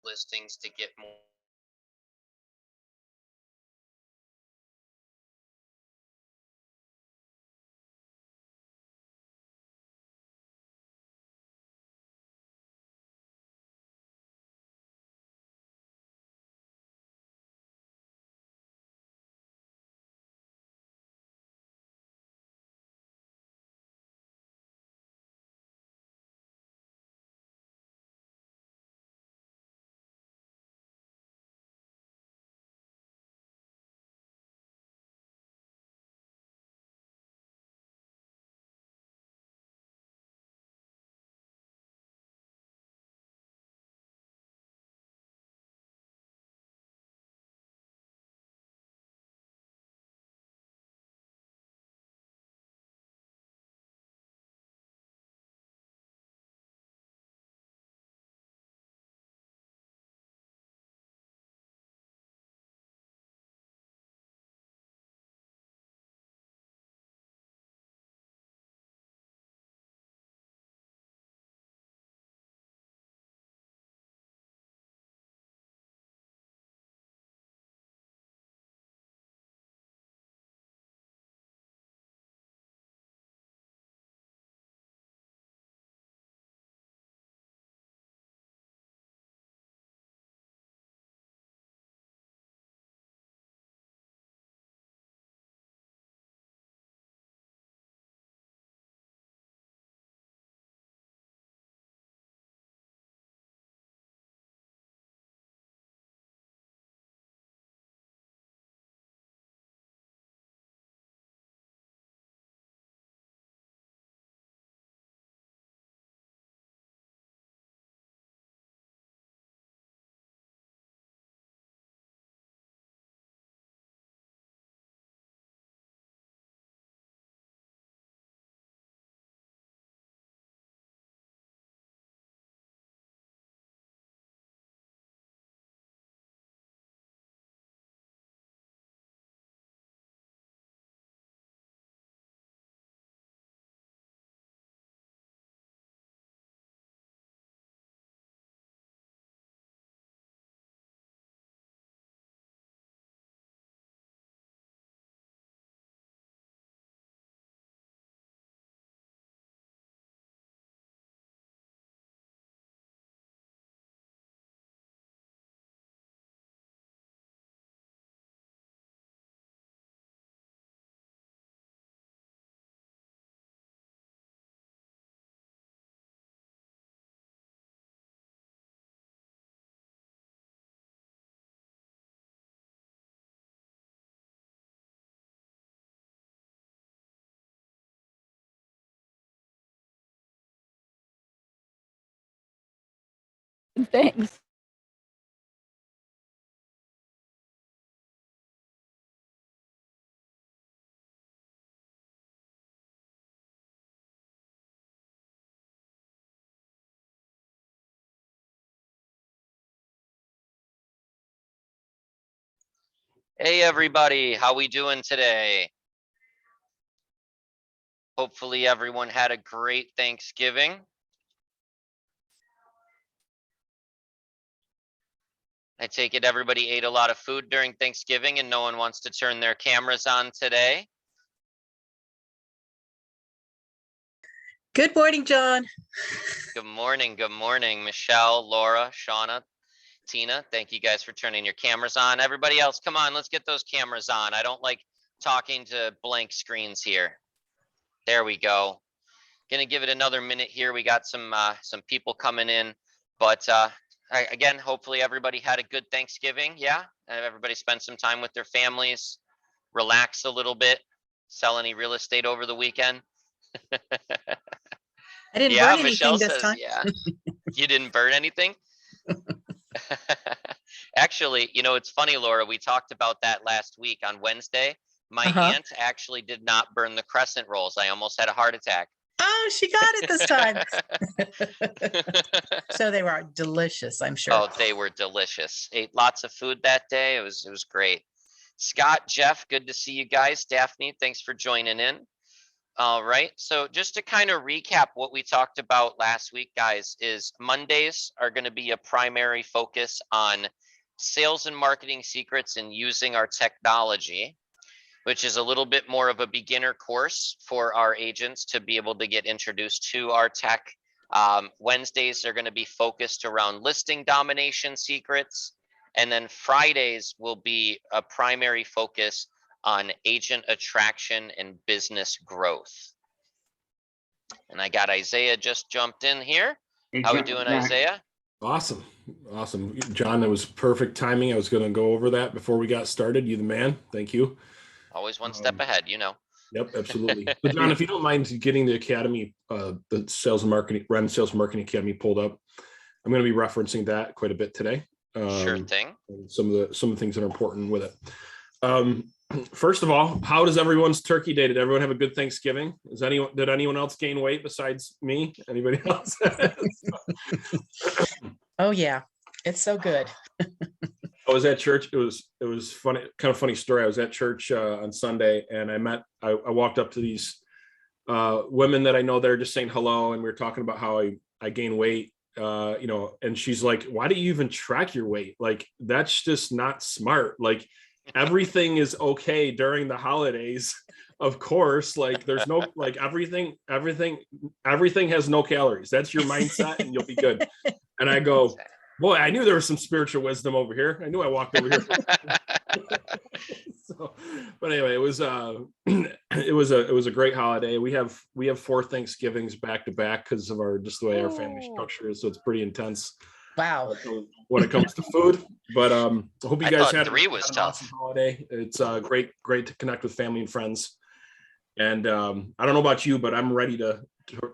listings to get more. Thanks. Hey everybody, how we doing today? Hopefully everyone had a great Thanksgiving. I take it everybody ate a lot of food during Thanksgiving and no one wants to turn their cameras on today. Good morning, John. Good morning, Michelle, Laura, Shauna, Tina. Thank you guys for turning your cameras on. Everybody else, come on, let's get those cameras on. I don't like talking to blank screens here. There we go. Gonna give it another minute here. We got some people coming in, but again, hopefully everybody had a good Thanksgiving. Yeah, everybody spent some time with their families, relax a little bit, sell any real estate over the weekend. I didn't Yeah, burn Michelle anything this says, time. yeah. You didn't burn anything? Actually, you know, it's funny, Laura, we talked about that last week on Wednesday. My aunt actually did not burn the crescent rolls. I almost had a heart attack. Oh, she got it this time. So they were delicious, I'm sure. Oh, they were delicious. Ate lots of food that day. It was great. Scott, Jeff, good to see you guys. Daphne, thanks for joining in. All right. So just to kind of recap what we talked about last week, guys, is Mondays are going to be a primary focus on sales and marketing secrets and using our technology, which is a little bit more of a beginner course for our agents to be able to get introduced to our tech. Wednesdays are going to be focused around listing domination secrets. And then Fridays will be a primary focus on agent attraction and business growth. And I got Isaiah just jumped in here. Hey, How we doing, Isaiah? Awesome. John, that was perfect timing. I was going to go over that before we got started. You the man. Thank you. Always one step ahead, you know. Yep, absolutely. So John, if you don't mind getting the Academy, the Sales and Marketing, Ren Sales and Marketing Academy pulled up, I'm going to be referencing that quite a bit today. Sure thing. Some of the things that are important with it. First of all, how does everyone's turkey day? Did everyone have a good Thanksgiving? Did anyone else gain weight besides me? Anybody else? Oh yeah, it's so good. I was at church. It was funny, kind of funny story. I was at church on Sunday, and I walked up to these women that I know. They're just saying hello, and we were talking about how I gain weight. And she's like, "Why do you even track your weight? Like, that's just not smart. Like, everything is okay during the holidays, of course. Like, there's no, like, everything has no calories. That's your mindset, and you'll be good." And I go, boy, I knew there was some spiritual wisdom over here. I knew I walked over here. But anyway, it was a great holiday. We have 4 Thanksgivings back to back because of the way our family structure is. So it's pretty intense. Wow. When it comes to food. But I hope you guys had 3 was an tough. awesome holiday. It's great to connect with family and friends. And I don't know about you, but I'm ready to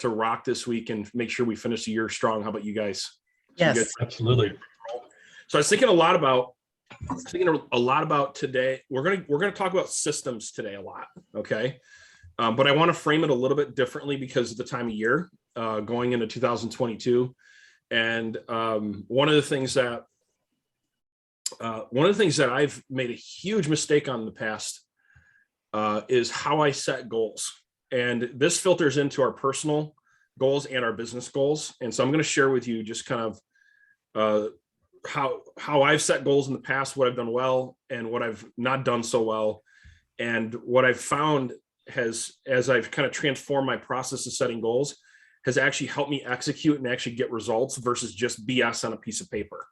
rock this week and make sure we finish the year strong. How about you guys? Yes. absolutely. So I was thinking a lot about today. We're gonna talk about systems today a lot, okay? But I want to frame it a little bit differently because of the time of year going into 2022. And one of the things that I've made a huge mistake on in the past is how I set goals, and this filters into our personal goals and our business goals. And so I'm going to share with you just kind of how I've set goals in the past, what I've done well and what I've not done so well. And what I've found as I've kind of transformed my process of setting goals, has actually helped me execute and actually get results versus just BS on a piece of paper.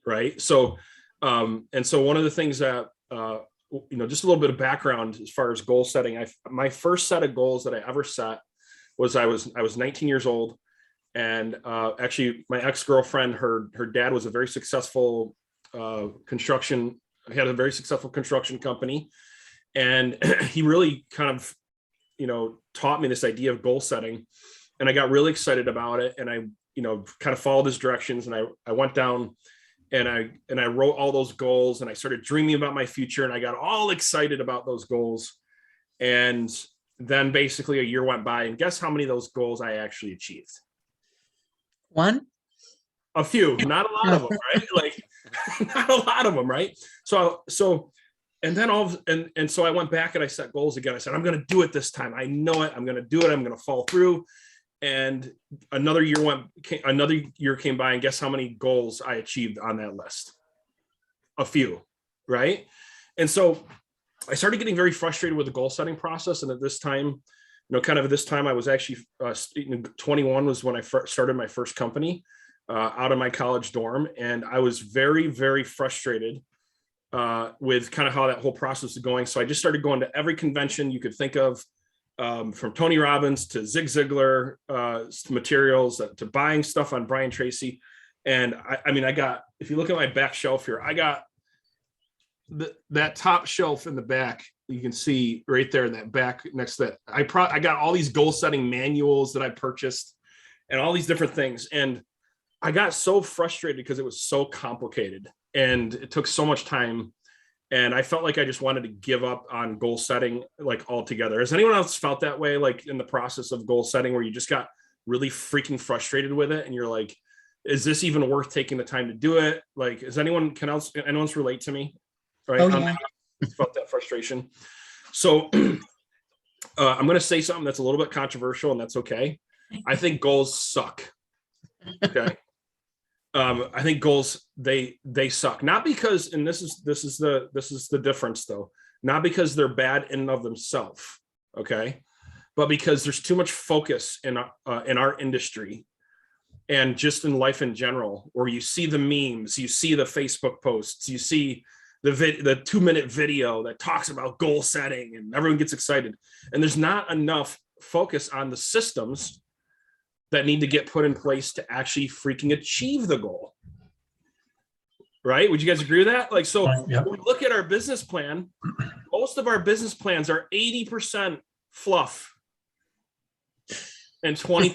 Right. So, and so one of the things that, just a little bit of background as far as goal setting, my first set of goals that I ever set was I was 19 years old. And actually my ex-girlfriend, her dad was a very successful construction company. And he really kind of, taught me this idea of goal setting. And I got really excited about it. And I, kind of followed his directions. And I went down and I wrote all those goals, and I started dreaming about my future, and I got all excited about those goals. And then basically a year went by, and guess how many of those goals I actually achieved? One? A few, not a lot of them, right? Like, not a lot of them, right? So, and then and so I went back and I set goals again. I said, I'm going to do it this time. I know it. I'm going to do it. I'm going to follow through. And another year came by, and guess how many goals I achieved on that list? A few, right? And so I started getting very frustrated with the goal setting process. And at this time, I was actually 21 was when I started my first company out of my college dorm. And I was very, very frustrated with kind of how that whole process is going. So I just started going to every convention you could think of, from Tony Robbins to Zig Ziglar materials to buying stuff on Brian Tracy. And I got, if you look at my back shelf here, I got that top shelf in the back. You can see right there in that back next to that. I got all these goal setting manuals that I purchased and all these different things. And I got so frustrated because it was so complicated and it took so much time. And I felt like I just wanted to give up on goal setting, like, altogether. Has anyone else felt that way, like in the process of goal setting, where you just got really freaking frustrated with it? And you're like, is this even worth taking the time to do it? Like, can anyone else relate to me? Right. Oh, yeah. Felt that frustration. So I'm going to say something that's a little bit controversial, and that's okay. I think goals suck. Okay. I think goals, they suck. Not because, and this is the difference though, not because they're bad in and of themselves. Okay. But because there's too much focus in our industry and just in life in general, where you see the memes, you see the Facebook posts, you see the 2-minute video that talks about goal setting and everyone gets excited. And there's not enough focus on the systems that need to get put in place to actually freaking achieve the goal. Right? Would you guys agree with that? Like, so Yep. when we look at our business plan, most of our business plans are 80% fluff and 20%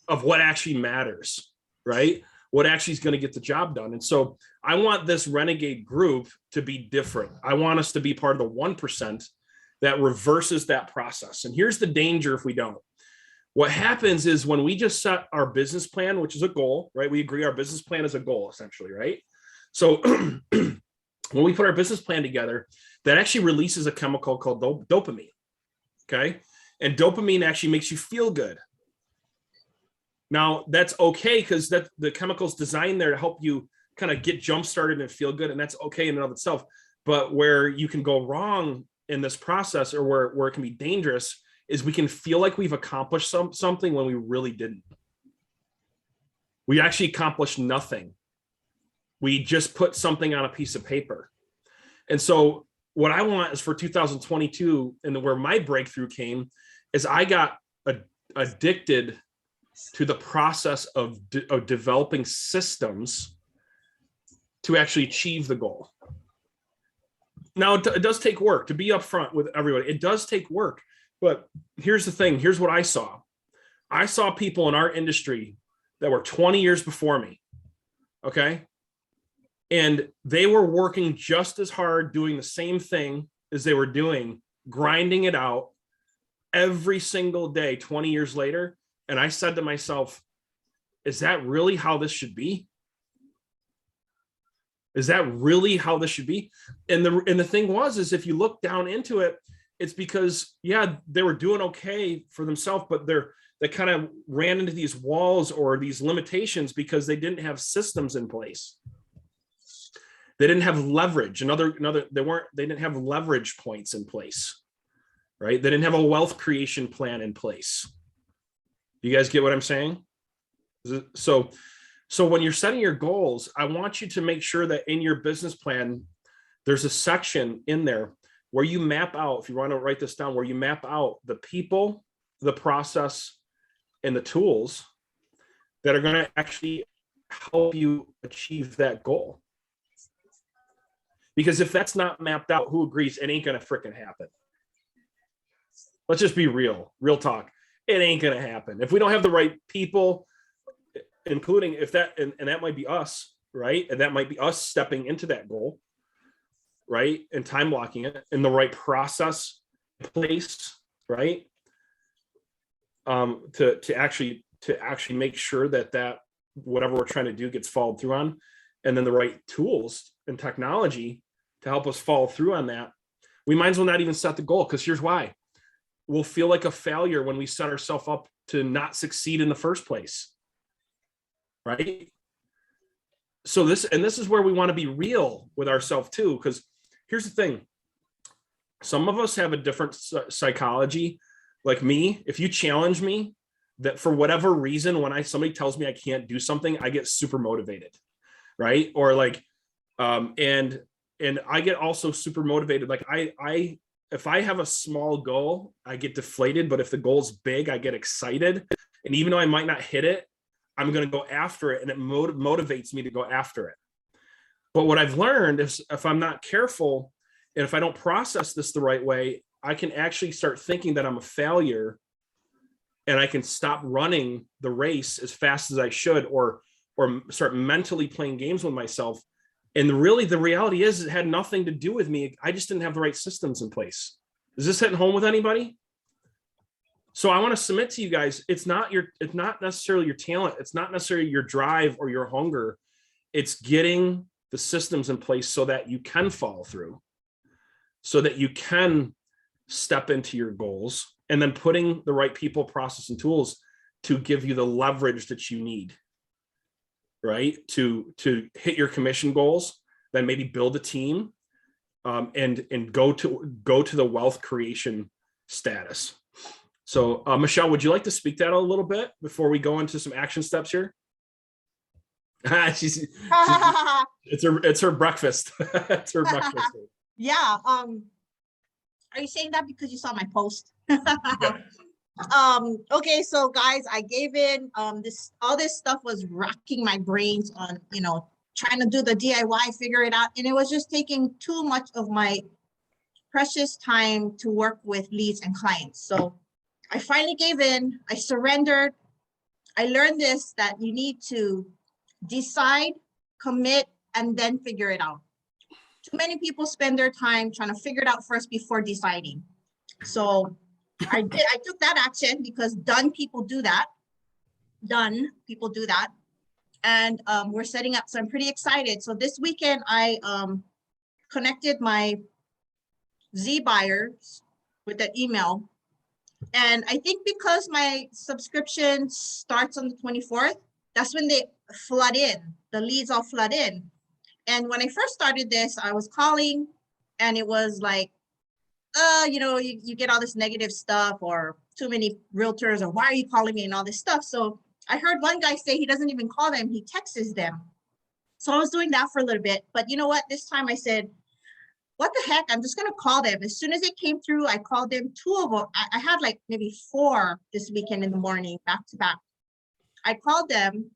of what actually matters, right? What actually is going to get the job done. And so I want this renegade group to be different. I want us to be part of the 1% that reverses that process. And here's the danger if we don't. What happens is when we just set our business plan, which is a goal, right? We agree our business plan is a goal essentially, right? So when we put our business plan together, that actually releases a chemical called dopamine, okay? And dopamine actually makes you feel good. Now that's okay because that the chemical's designed there to help you kind of get jump started and feel good, and that's okay in and of itself. But where you can go wrong in this process, or where it can be dangerous, is we can feel like we've accomplished something when we really didn't. We actually accomplished nothing. We just put something on a piece of paper. And so what I want is for 2022, and where my breakthrough came, is I got addicted to the process of developing systems to actually achieve the goal. Now, it does take work, to be upfront with everybody. It does take work. But here's the thing. Here's what I saw. I saw people in our industry that were 20 years before me. Okay. And they were working just as hard, doing the same thing as they were doing, grinding it out every single day, 20 years later. And I said to myself, is that really how this should be? Is that really how this should be? And the thing is if you look down into it, it's because, yeah, they were doing okay for themselves, but they kind of ran into these walls or these limitations because they didn't have systems in place. They didn't have leverage. They didn't have leverage points in place, right? They didn't have a wealth creation plan in place. You guys get what I'm saying? So when you're setting your goals, I want you to make sure that in your business plan, there's a section in there where you map out, if you want to write this down, where you map out the people, the process, and the tools that are going to actually help you achieve that goal. Because if that's not mapped out, who agrees it ain't going to freaking happen? Let's just be real talk. It ain't going to happen. If we don't have the right people, including if that, and that might be us, right? And that might be us stepping into that goal, right? And time blocking it in the right process place, right? To actually make sure that whatever we're trying to do gets followed through on, and then the right tools and technology to help us follow through on that. We might as well not even set the goal, because here's why. We'll feel like a failure when we set ourselves up to not succeed in the first place, right? So this is where we want to be real with ourselves too, because here's the thing. Some of us have a different psychology. Like me, if you challenge me, that for whatever reason, when somebody tells me I can't do something, I get super motivated, right? Or like, and I get also super motivated. Like if I have a small goal, I get deflated, but if the goal's big, I get excited. And even though I might not hit it, I'm going to go after it, and it motivates me to go after it. But what I've learned is if I'm not careful, and if I don't process this the right way, I can actually start thinking that I'm a failure, and I can stop running the race as fast as I should, or start mentally playing games with myself. And really, the reality is it had nothing to do with me. I just didn't have the right systems in place. Is this hitting home with anybody? So I want to submit to you guys, it's not necessarily your talent. It's not necessarily your drive or your hunger. It's getting the systems in place so that you can follow through, so that you can step into your goals, and then putting the right people, process, and tools to give you the leverage that you need, right? To hit your commission goals, then maybe build a team, and go to the wealth creation status. So Michelle, would you like to speak that a little bit before we go into some action steps here? It's her breakfast. It's her breakfast. Yeah. Are you saying that because you saw my post? Yeah. Okay, so guys, I gave in. All this stuff was racking my brains on, trying to do the DIY, figure it out, and it was just taking too much of my precious time to work with leads and clients. So I finally gave in. I surrendered. I learned this, that you need to decide, commit, and then figure it out. Too many people spend their time trying to figure it out first before deciding. So I took that action because done people do that. And we're setting up, so I'm pretty excited. So this weekend I connected my Z buyers with that email. And I think because my subscription starts on the 24th, that's when they flood in, the leads all flood in. And when I first started this, I was calling and it was like, you get all this negative stuff, or too many realtors, or why are you calling me, and all this stuff. So I heard one guy say he doesn't even call them, he texts them. So I was doing that for a little bit, but you know what? This time I said, what the heck? I'm just going to call them. As soon as it came through, I called them. Two of them, I had like maybe 4 this weekend in the morning, back to back. I called them.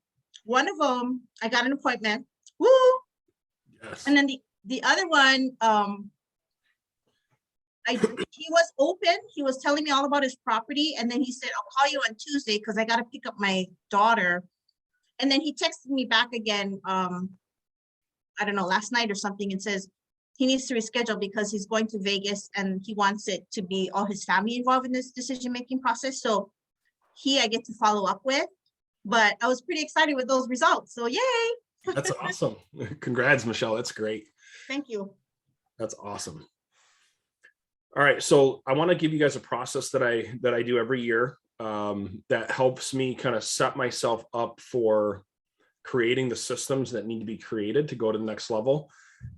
One of them, I got an appointment. Woo! Yes. And then the other one, he was open. He was telling me all about his property. And then he said, I'll call you on Tuesday because I got to pick up my daughter. And then he texted me back again, I don't know, last night or something, and says he needs to reschedule because he's going to Vegas and he wants it to be all his family involved in this decision-making process. So I get to follow up with, but I was pretty excited with those results. So yay. That's awesome. Congrats, Michelle. That's great. Thank you. That's awesome. All right. So I want to give you guys a process that I do every year that helps me kind of set myself up for creating the systems that need to be created to go to the next level.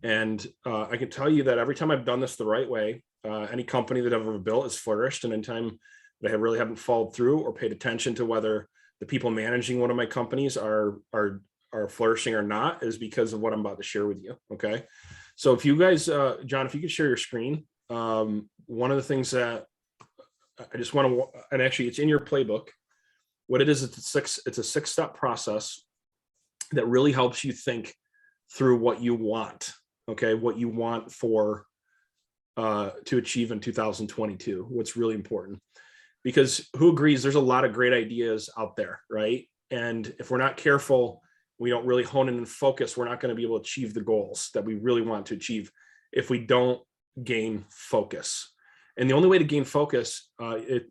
And I can tell you that every time I've done this the right way, any company that I've ever built has flourished. And anytime that I really haven't followed through or paid attention to whether the people managing one of my companies are flourishing or not is because of what I'm about to share with you. Okay. So if you guys, John, if you could share your screen, one of the things that I just want to, and actually it's in your playbook, what it is, it's a 6-step process that really helps you think through what you want. Okay. What you want for, to achieve in 2022, what's really important, because who agrees there's a lot of great ideas out there, right? And if we're not careful, we don't really hone in and focus, we're not going to be able to achieve the goals that we really want to achieve if we don't gain focus. And the only way to gain focus,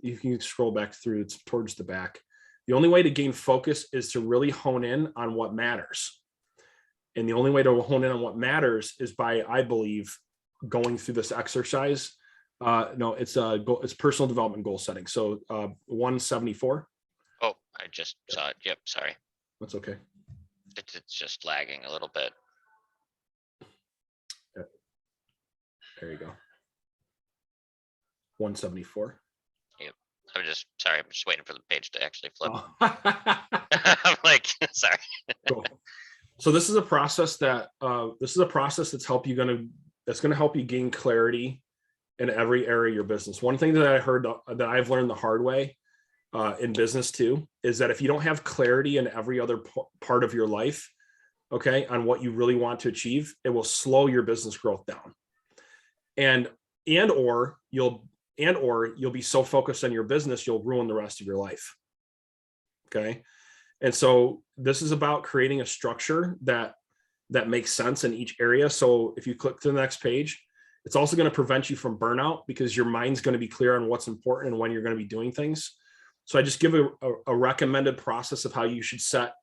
you can scroll back through, it's towards the back. The only way to gain focus is to really hone in on what matters. And the only way to hone in on what matters is by, I believe, going through this exercise. No, it's personal development goal setting. So 174. Oh, I just saw it. Yep, sorry. That's okay. It's just lagging a little bit. There you go. 174. Yep. I'm just waiting for the page to actually flip. Oh. I'm like, sorry. Cool. So this is a process that's going to help you gain clarity in every area of your business. One thing that I heard that I've learned the hard way in business too, is that if you don't have clarity in every other part of your life, okay, on what you really want to achieve, it will slow your business growth down. And or you'll be so focused on your business, you'll ruin the rest of your life. Okay. And so this is about creating a structure that makes sense in each area. So if you click to the next page, it's also going to prevent you from burnout because your mind's going to be clear on what's important and when you're going to be doing things. So I just give a recommended process of how you should set,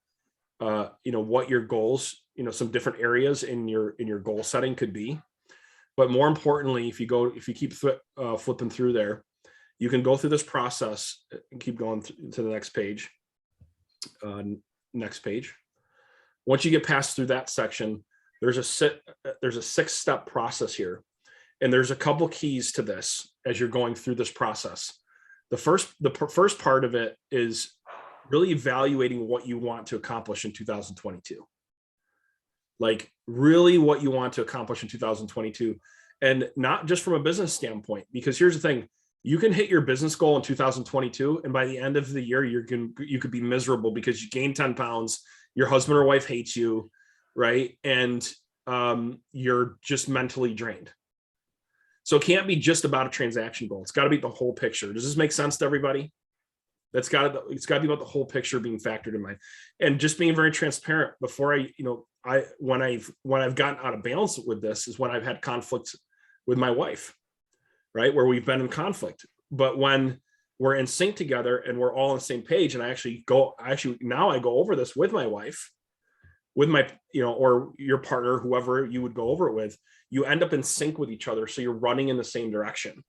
what your goals, some different areas in your goal setting could be. But more importantly, if you keep flipping through there, you can go through this process and keep going to the next page. Next page. Once you get past through that section, there's a 6-step process here. And there's a couple keys to this as you're going through this process. The first part of it is really evaluating what you want to accomplish in 2022. Like really what you want to accomplish in 2022. And not just from a business standpoint, because here's the thing, you can hit your business goal in 2022. And by the end of the year, you could be miserable because you gained 10 pounds, your husband or wife hates you, right? And you're just mentally drained. So it can't be just about a transaction goal. It's got to be the whole picture. Does this make sense to everybody? It's got to be about the whole picture being factored in mind, and just being very transparent. Before when I've gotten out of balance with this is when I've had conflict with my wife, right? Where we've been in conflict. But when we're in sync together and we're all on the same page, and now I go over this with my wife, with my, or your partner, whoever you would go over it with, you end up in sync with each other. So you're running in the same direction.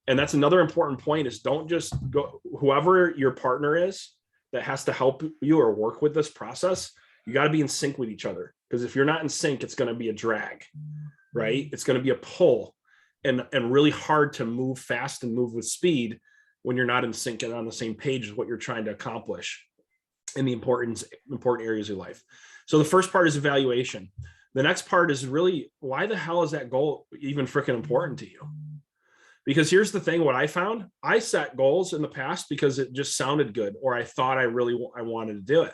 And that's another important point, is don't just go, whoever your partner is that has to help you or work with this process, you got to be in sync with each other. Because if you're not in sync, it's going to be a drag, right? It's going to be a pull, and really hard to move fast and move with speed when you're not in sync and on the same page as what you're trying to accomplish in the important areas of life. So the first part is evaluation. The next part is really, why the hell is that goal even freaking important to you? Because here's the thing, what I found, I set goals in the past because it just sounded good, or I thought I wanted to do it.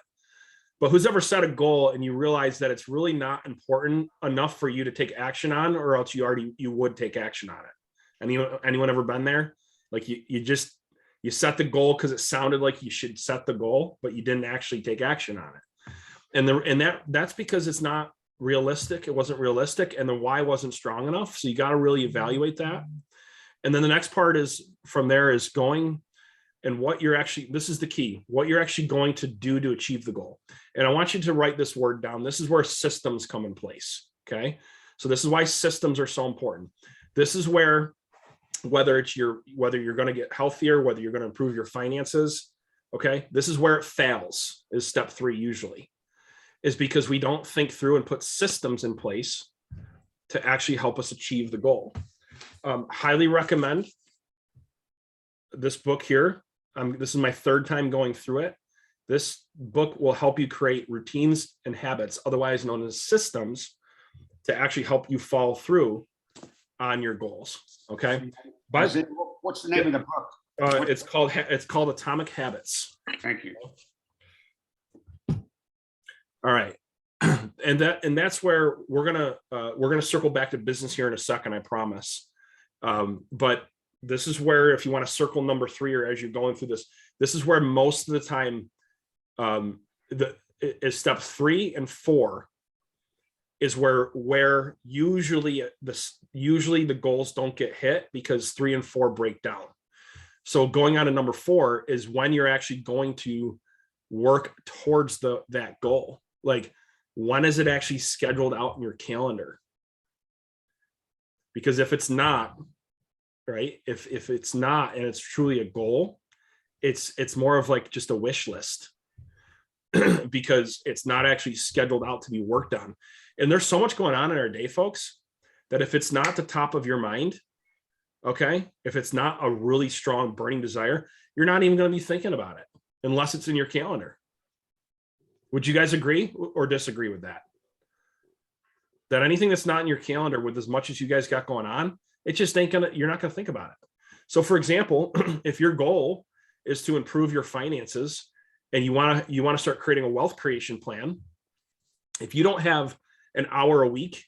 But who's ever set a goal and you realize that it's really not important enough for you to take action on, or else you would take action on it? Anyone ever been there? Like you set the goal because it sounded like you should set the goal, but you didn't actually take action on it. And that's because it's not realistic. It wasn't realistic, and the why wasn't strong enough. So you got to really evaluate that. And then the next part is from there is going and this is the key, what you're actually going to do to achieve the goal. And I want you to write this word down. This is where systems come in place. Okay. So this is why systems are so important. This is where, whether you're going to get healthier, whether you're going to improve your finances. Okay. This is where it fails, is step 3 usually, is because we don't think through and put systems in place to actually help us achieve the goal. Highly recommend this book here. This is my 3rd time going through it. This book will help you create routines and habits, otherwise known as systems, to actually help you follow through on your goals. Okay. What's the name of the book? It's called Atomic Habits. Thank you. All right. And that's where we're gonna circle back to business here in a second, I promise. But this is where, if you want to circle number 3, or as you're going through this is where most of the time, is step 3 and 4 is where usually the goals don't get hit, because 3 and 4 break down. So going on to number 4 is when you're actually going to work towards that goal. Like, when is it actually scheduled out in your calendar? Because if it's not, right, if it's not, and it's truly a goal, it's more of like just a wish list, because it's not actually scheduled out to be worked on. And there's so much going on in our day, folks, that if it's not the top of your mind, okay, if it's not a really strong burning desire, you're not even going to be thinking about it unless it's in your calendar. Would you guys agree or disagree with that? That anything that's not in your calendar, with as much as you guys got going on, it just you're not going to think about it. So for example, if your goal is to improve your finances and you want to start creating a wealth creation plan, if you don't have an hour a week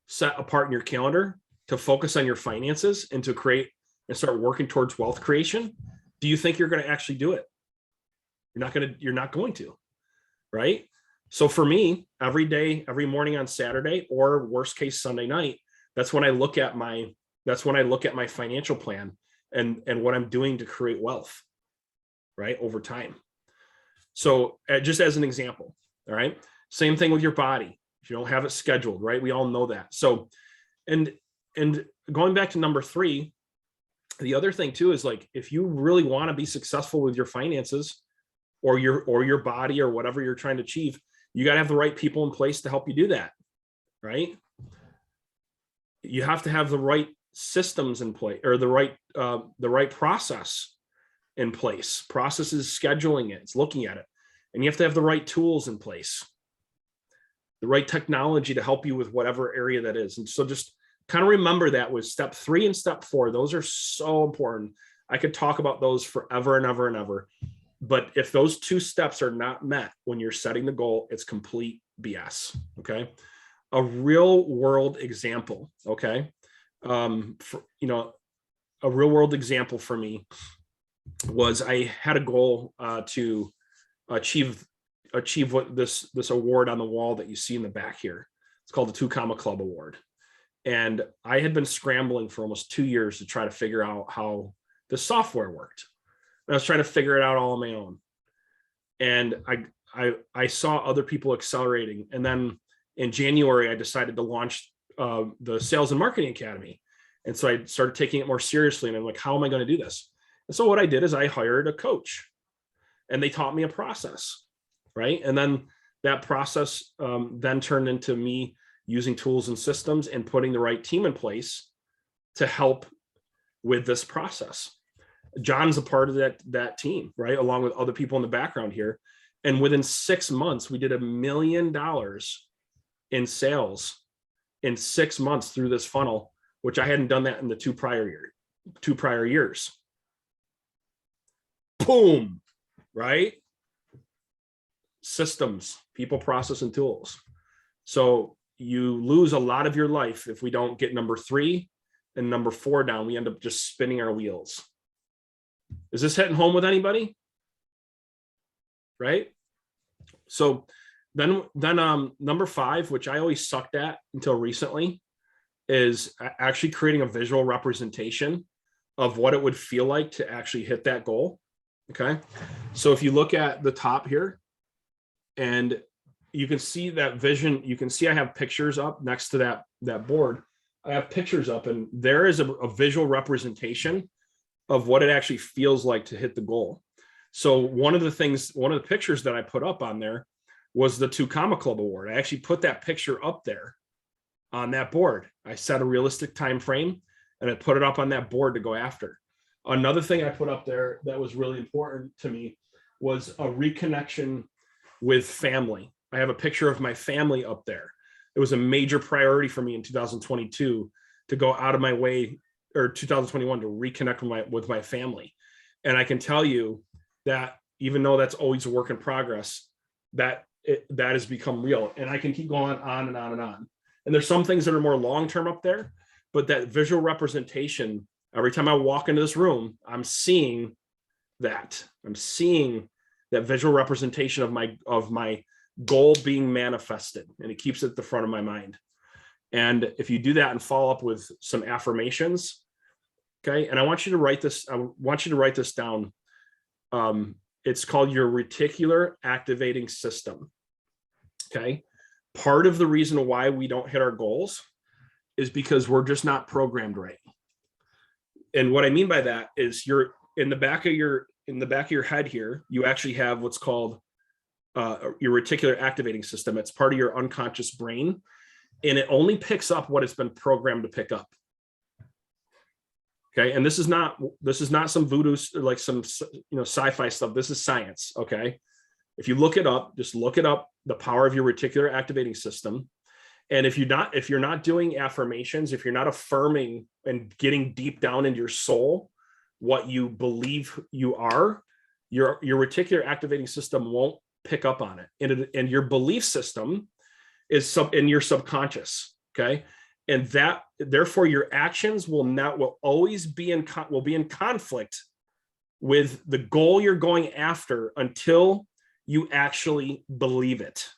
set apart in your calendar to focus on your finances and to create and start working towards wealth creation, do you think you're going to actually do it? You're not going to, right? So for me, every day, every morning on Saturday, or worst case Sunday night, that's when I look at my financial plan and what I'm doing to create wealth, right, over time. So just as an example, all right, same thing with your body. If you don't have it scheduled, right, we all know that. So, and and going back to number 3, the other thing too is like, if you really want to be successful with your finances or your body or whatever you're trying to achieve, you got to have the right people in place to help you do that, right? You have to have the right systems in place, or the right process in place. Process is scheduling it, it's looking at it, and you have to have the right tools in place, the right technology to help you with whatever area that is. And so just kind of remember that with step 3 and step 4, those are so important. I could talk about those forever and ever and ever. But if those 2 steps are not met when you're setting the goal, it's complete BS. Okay. A real world example. Okay. A real world example for me was I had a goal to achieve what this award on the wall that you see in the back here. It's called the 2 Comma Club Award. And I had been scrambling for almost 2 years to try to figure out how the software worked. And I was trying to figure it out all on my own. And I saw other people accelerating. And then in January, I decided to launch the Sales and Marketing Academy. And so I started taking it more seriously. And I'm like, how am I going to do this? And so what I did is I hired a coach, and they taught me a process, right? And then that process then turned into me using tools and systems and putting the right team in place to help with this process. John's a part of that team, right? Along with other people in the background here. And within 6 months, we did $1 million in sales in 6 months through this funnel, which I hadn't done that in the two prior years. Boom, right? Systems, people, process, and tools. So you lose a lot of your life if we don't get number 3 and number 4 down. We end up just spinning our wheels. Is this hitting home with anybody? Right? So then number 5, which I always sucked at until recently, is actually creating a visual representation of what it would feel like to actually hit that goal. Okay. So if you look at the top here, and you can see that vision, you can see I have pictures up next to that board. I have pictures up, and there is a visual representation of what it actually feels like to hit the goal. So one of the pictures that I put up on there was the 2 Comma Club Award. I actually put that picture up there on that board. I set a realistic time frame, and I put it up on that board to go after. Another thing I put up there that was really important to me was a reconnection with family. I have a picture of my family up there. It was a major priority for me in 2022 to go out of my way, or 2021, to reconnect with my family. And I can tell you that even though that's always a work in progress, that has become real. And I can keep going on and on and on. And there's some things that are more long-term up there, but that visual representation, every time I walk into this room, I'm seeing that. I'm seeing that visual representation of my goal being manifested, and it keeps it at the front of my mind. And if you do that and follow up with some affirmations, okay, and I want you to write this down. It's called your reticular activating system. Okay. Part of the reason why we don't hit our goals is because we're just not programmed right. And what I mean by that is you're in the back of your head here, you actually have what's called your reticular activating system. It's part of your unconscious brain, and it only picks up what it's been programmed to pick up. Okay. And this is not some voodoo, like some, sci-fi stuff. This is science. Okay. If you look it up, just look it up, the power of your reticular activating system. And if you're not doing affirmations, if you're not affirming and getting deep down into your soul what you believe you are, your reticular activating system won't pick up on it. And your belief system is in your subconscious. Okay. And that, therefore, your actions will always be in conflict with the goal you're going after until you actually believe it.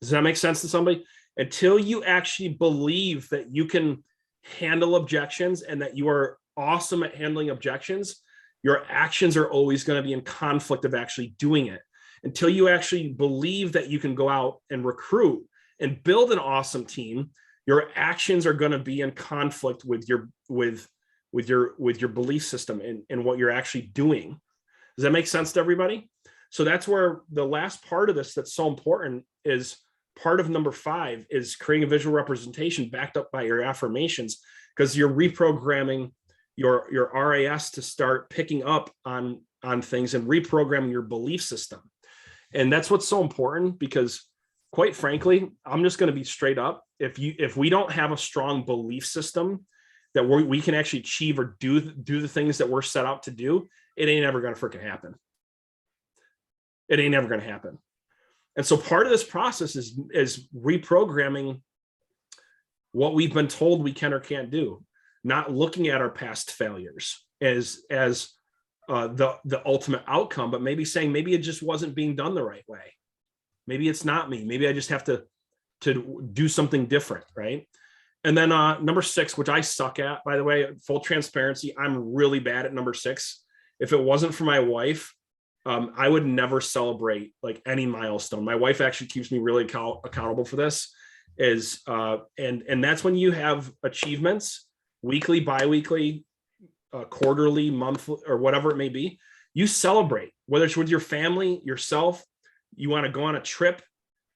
Does that make sense to somebody? Until you actually believe that you can handle objections and that you are awesome at handling objections, your actions are always going to be in conflict of actually doing it. Until you actually believe that you can go out and recruit and build an awesome team, your actions are going to be in conflict with your belief system and what you're actually doing. Does that make sense to everybody? So that's where the last part of this that's so important is part of number 5 is creating a visual representation backed up by your affirmations, because you're reprogramming your RAS to start picking up on things and reprogramming your belief system. And that's what's so important, because quite frankly, I'm just going to be straight up. If we don't have a strong belief system that we can actually achieve or do the things that we're set out to do, it ain't ever going to freaking happen. It ain't ever going to happen. And so part of this process is reprogramming what we've been told we can or can't do, not looking at our past failures as the ultimate outcome, but maybe saying, maybe it just wasn't being done the right way. Maybe it's not me. Maybe I just have to do something different, right? And then number 6, which I suck at, by the way, full transparency, I'm really bad at number 6. If it wasn't for my wife, I would never celebrate like any milestone. My wife actually keeps me really accountable for this. And that's when you have achievements, weekly, biweekly, quarterly, monthly, or whatever it may be. You celebrate, whether it's with your family, yourself. You want to go on a trip,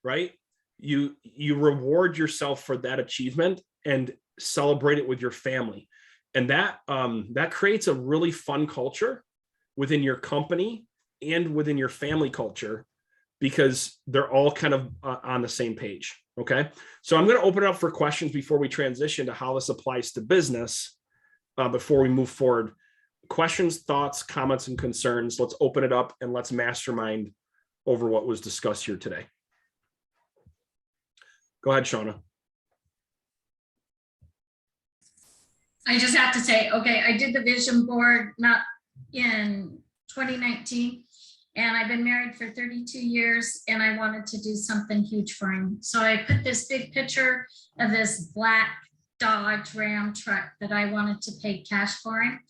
right? You reward yourself for that achievement and celebrate it with your family. And that creates a really fun culture within your company and within your family culture, because they're all kind of on the same page. Okay. So I'm going to open it up for questions before we transition to how this applies to business. Before we move forward, questions, thoughts, comments, and concerns. Let's open it up and let's mastermind over what was discussed here today. Go ahead, Shauna. I just have to say, okay, I did the vision board not in 2019, and I've been married for 32 years, and I wanted to do something huge for him. So I put this big picture of this black Dodge Ram truck that I wanted to pay cash for him.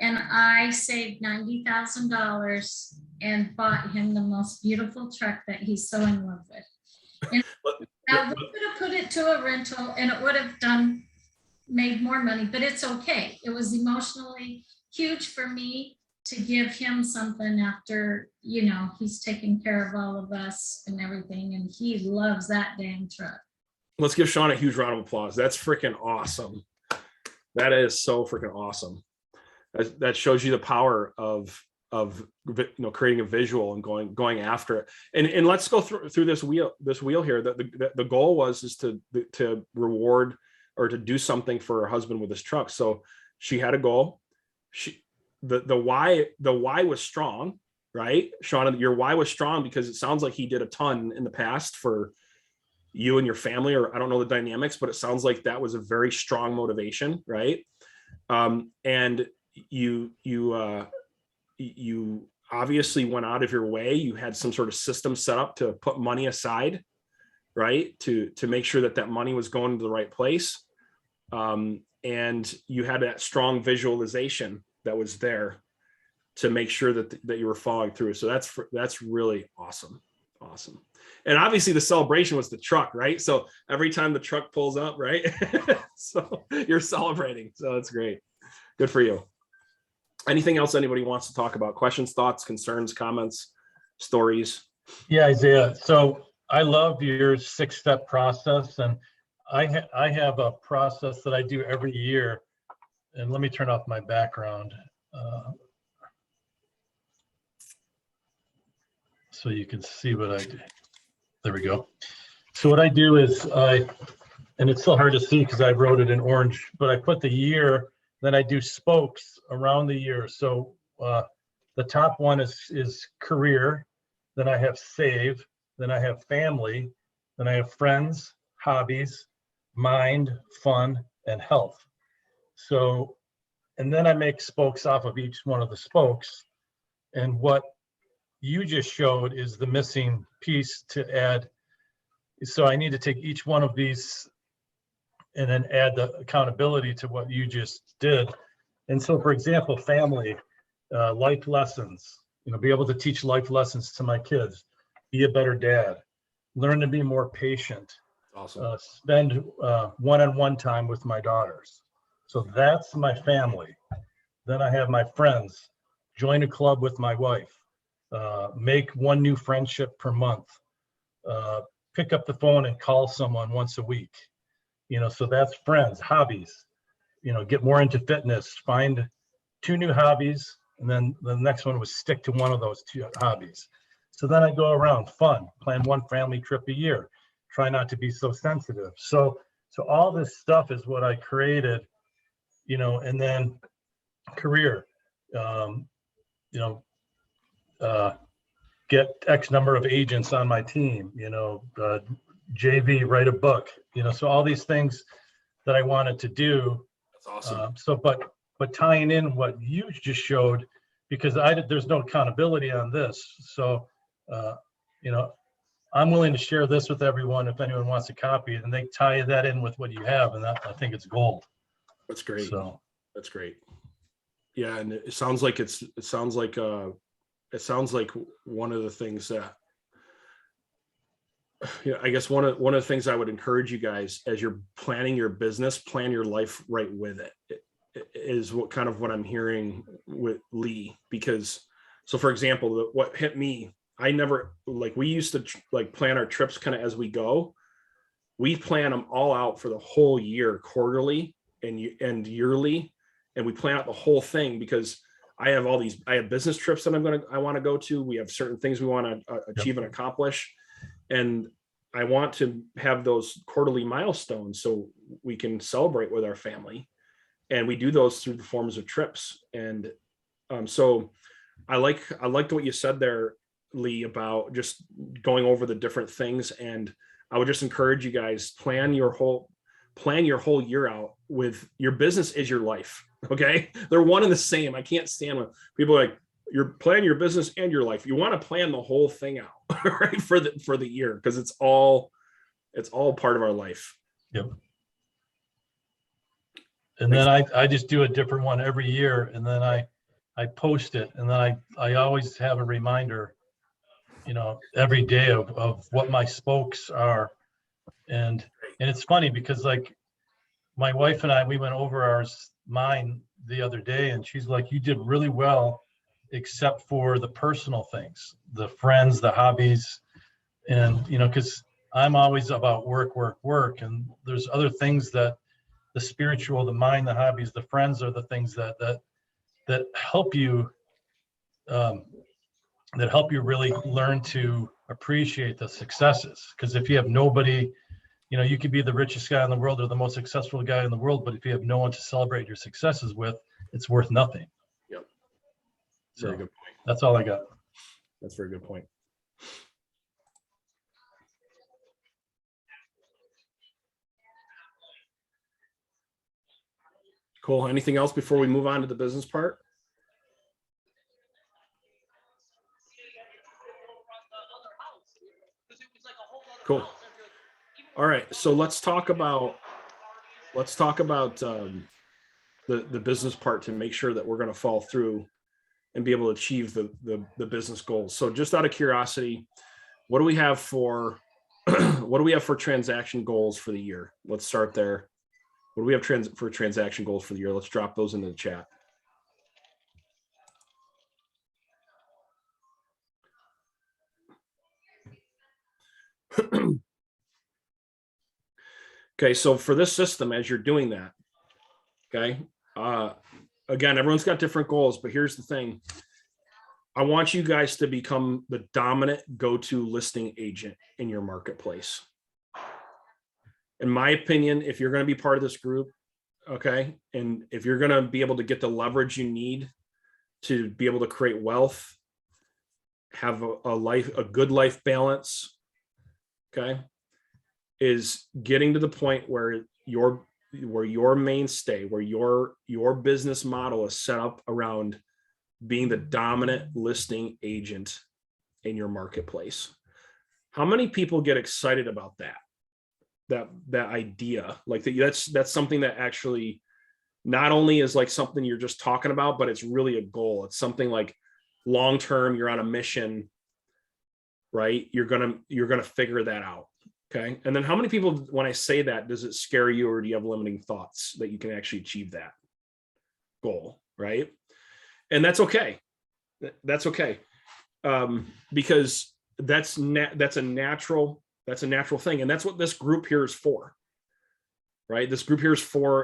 And I saved $90,000 and bought him the most beautiful truck that he's so in love with. And now we could have put it to a rental and it would have made more money, but it's okay. It was emotionally huge for me to give him something after, he's taken care of all of us and everything. And he loves that damn truck. Let's give Sean a huge round of applause. That's freaking awesome. That is so freaking awesome. That shows you the power of creating a visual and going after it. And let's go through this wheel here. The goal is to reward or to do something for her husband with his truck. So she had a goal. The why was strong, right? Sean, your why was strong because it sounds like he did a ton in the past for you and your family, or I don't know the dynamics, but it sounds like that was a very strong motivation, right? And you obviously went out of your way. You had some sort of system set up to put money aside, right? To make sure that money was going to the right place. And you had that strong visualization that was there to make sure that you were following through. So that's really awesome. Awesome. And obviously the celebration was the truck, right? So every time the truck pulls up, right? So you're celebrating. So that's great. Good for you. Anything else anybody wants to talk about? Questions, thoughts, concerns, comments, stories? Yeah, Isaiah. So I love your 6-step process. And I have a process that I do every year. And let me turn off my background so you can see what I do. There we go. So what I do is and it's so hard to see because I wrote it in orange, but I put the year, then I do spokes around the year. So the top one is career, then I have save, then I have family, then I have friends, hobbies, mind, fun, and health. So, and then I make spokes off of each one of the spokes. And what you just showed is the missing piece to add. So I need to take each one of these and then add the accountability to what you just did. And so, for example, family, life lessons, be able to teach life lessons to my kids, be a better dad, learn to be more patient, Awesome. spend one-on-one time with my daughters. So that's my family. Then I have my friends, join a club with my wife, make one new friendship per month, pick up the phone and call someone once a week. So that's friends, hobbies, get more into fitness, find 2 new hobbies. And then the next one was stick to one of those 2 hobbies. So then I go around, fun, plan one family trip a year, try not to be so sensitive. So all this stuff is what I created, and then career, get X number of agents on my team, JV, write a book, so all these things that I wanted to do. That's awesome. But tying in what you just showed, because there's no accountability on this. So, I'm willing to share this with everyone if anyone wants to copy it, and they tie that in with what you have, and I think it's gold. That's great. So that's great. Yeah, and it sounds like one of the things that, I guess one of the things I would encourage you guys as you're planning your business, plan your life right with it is what I'm hearing with Lee. Because, so for example, what hit me, I never, we used to plan our trips kind of as we go. We plan them all out for the whole year, quarterly and yearly. And we plan out the whole thing because I have business trips that I want to go to. We have certain things we want to achieve and accomplish. And I want to have those quarterly milestones so we can celebrate with our family. And we do those through the forms of trips. And so I liked what you said there, Lee, about just going over the different things. And I would just encourage you guys, plan your whole year out with your business is your life. Okay. They're one and the same. I can't stand when people are like, you're planning your business and your life. You want to plan the whole thing out, right? For the year. Cause it's all part of our life. Yep. And then I just do a different one every year. And then I post it. And then I always have a reminder, every day of what my spokes are. And it's funny because my wife and we went over mine the other day, and she's like, you did really well, except for the personal things, the friends, the hobbies. And, cause I'm always about work. And there's other things that the spiritual, the mind, the hobbies, the friends are the things that help you, really learn to appreciate the successes. Cause if you have nobody, you could be the richest guy in the world or the most successful guy in the world, but if you have no one to celebrate your successes with, it's worth nothing. Yep. So very good point. That's all I got. That's a very good point. Cool. Anything else before we move on to the business part? Cool. All right. So let's talk about the business part to make sure that we're going to fall through and be able to achieve the business goals. So just out of curiosity, what do we have for transaction goals for the year? Let's start there. What do we have for transaction goals for the year? Let's drop those into the chat. Okay, so for this system, as you're doing that, okay, again, everyone's got different goals, but here's the thing. I want you guys to become the dominant go-to listing agent in your marketplace. In my opinion, if you're going to be part of this group, okay, and if you're going to be able to get the leverage you need to be able to create wealth, have a good life balance, okay, is getting to the point where your mainstay, where your business model is set up around being the dominant listing agent in your marketplace. How many people get excited about that idea? Like that's something that actually not only is like something you're just talking about, but it's really a goal. It's something like long-term, you're on a mission, right? You're gonna figure that out. Okay. And then how many people, when I say that, does it scare you, or do you have limiting thoughts that you can actually achieve that goal? Right. And that's okay. That's okay. Because that's a natural thing. And that's what this group here is for. Right. This group here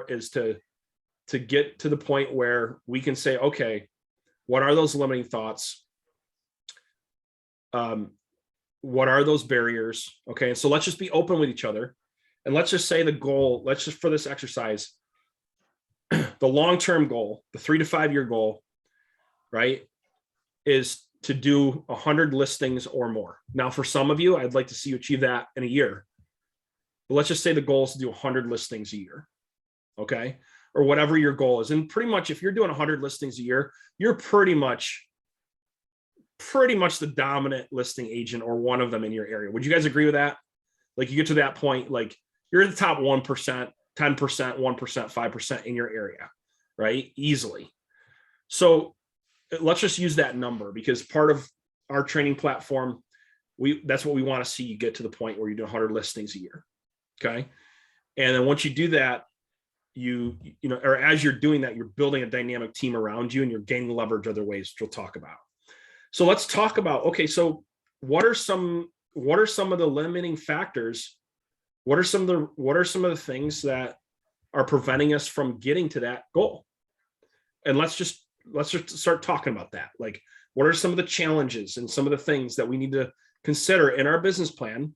is to get to the point where we can say, okay, what are those limiting thoughts? What are those barriers? Okay. And so let's just be open with each other. And let's just say the goal, let's just, for this exercise, the long-term goal, the 3 to 5 year goal, right, is to do 100 listings or more. Now, for some of you, I'd like to see you achieve that in a year. But let's just say the goal is to do 100 listings a year. Okay. Or whatever your goal is. And pretty much if you're doing 100 listings a year, you're pretty much the dominant listing agent or one of them in your area. Would you guys agree with that? Like you get to that point, like you're in the top 1%, 10%, 1%, 5% in your area, right? Easily. So let's just use that number, because part of our training platform, that's what we want to see you get to the point where you do 100 listings a year. Okay. And then once you do that, or as you're doing that, you're building a dynamic team around you and you're gaining leverage other ways, which we'll talk about. So let's talk about, okay, so what are some of the limiting factors? What are some of the things that are preventing us from getting to that goal? And let's just start talking about that. Like, what are some of the challenges and some of the things that we need to consider in our business plan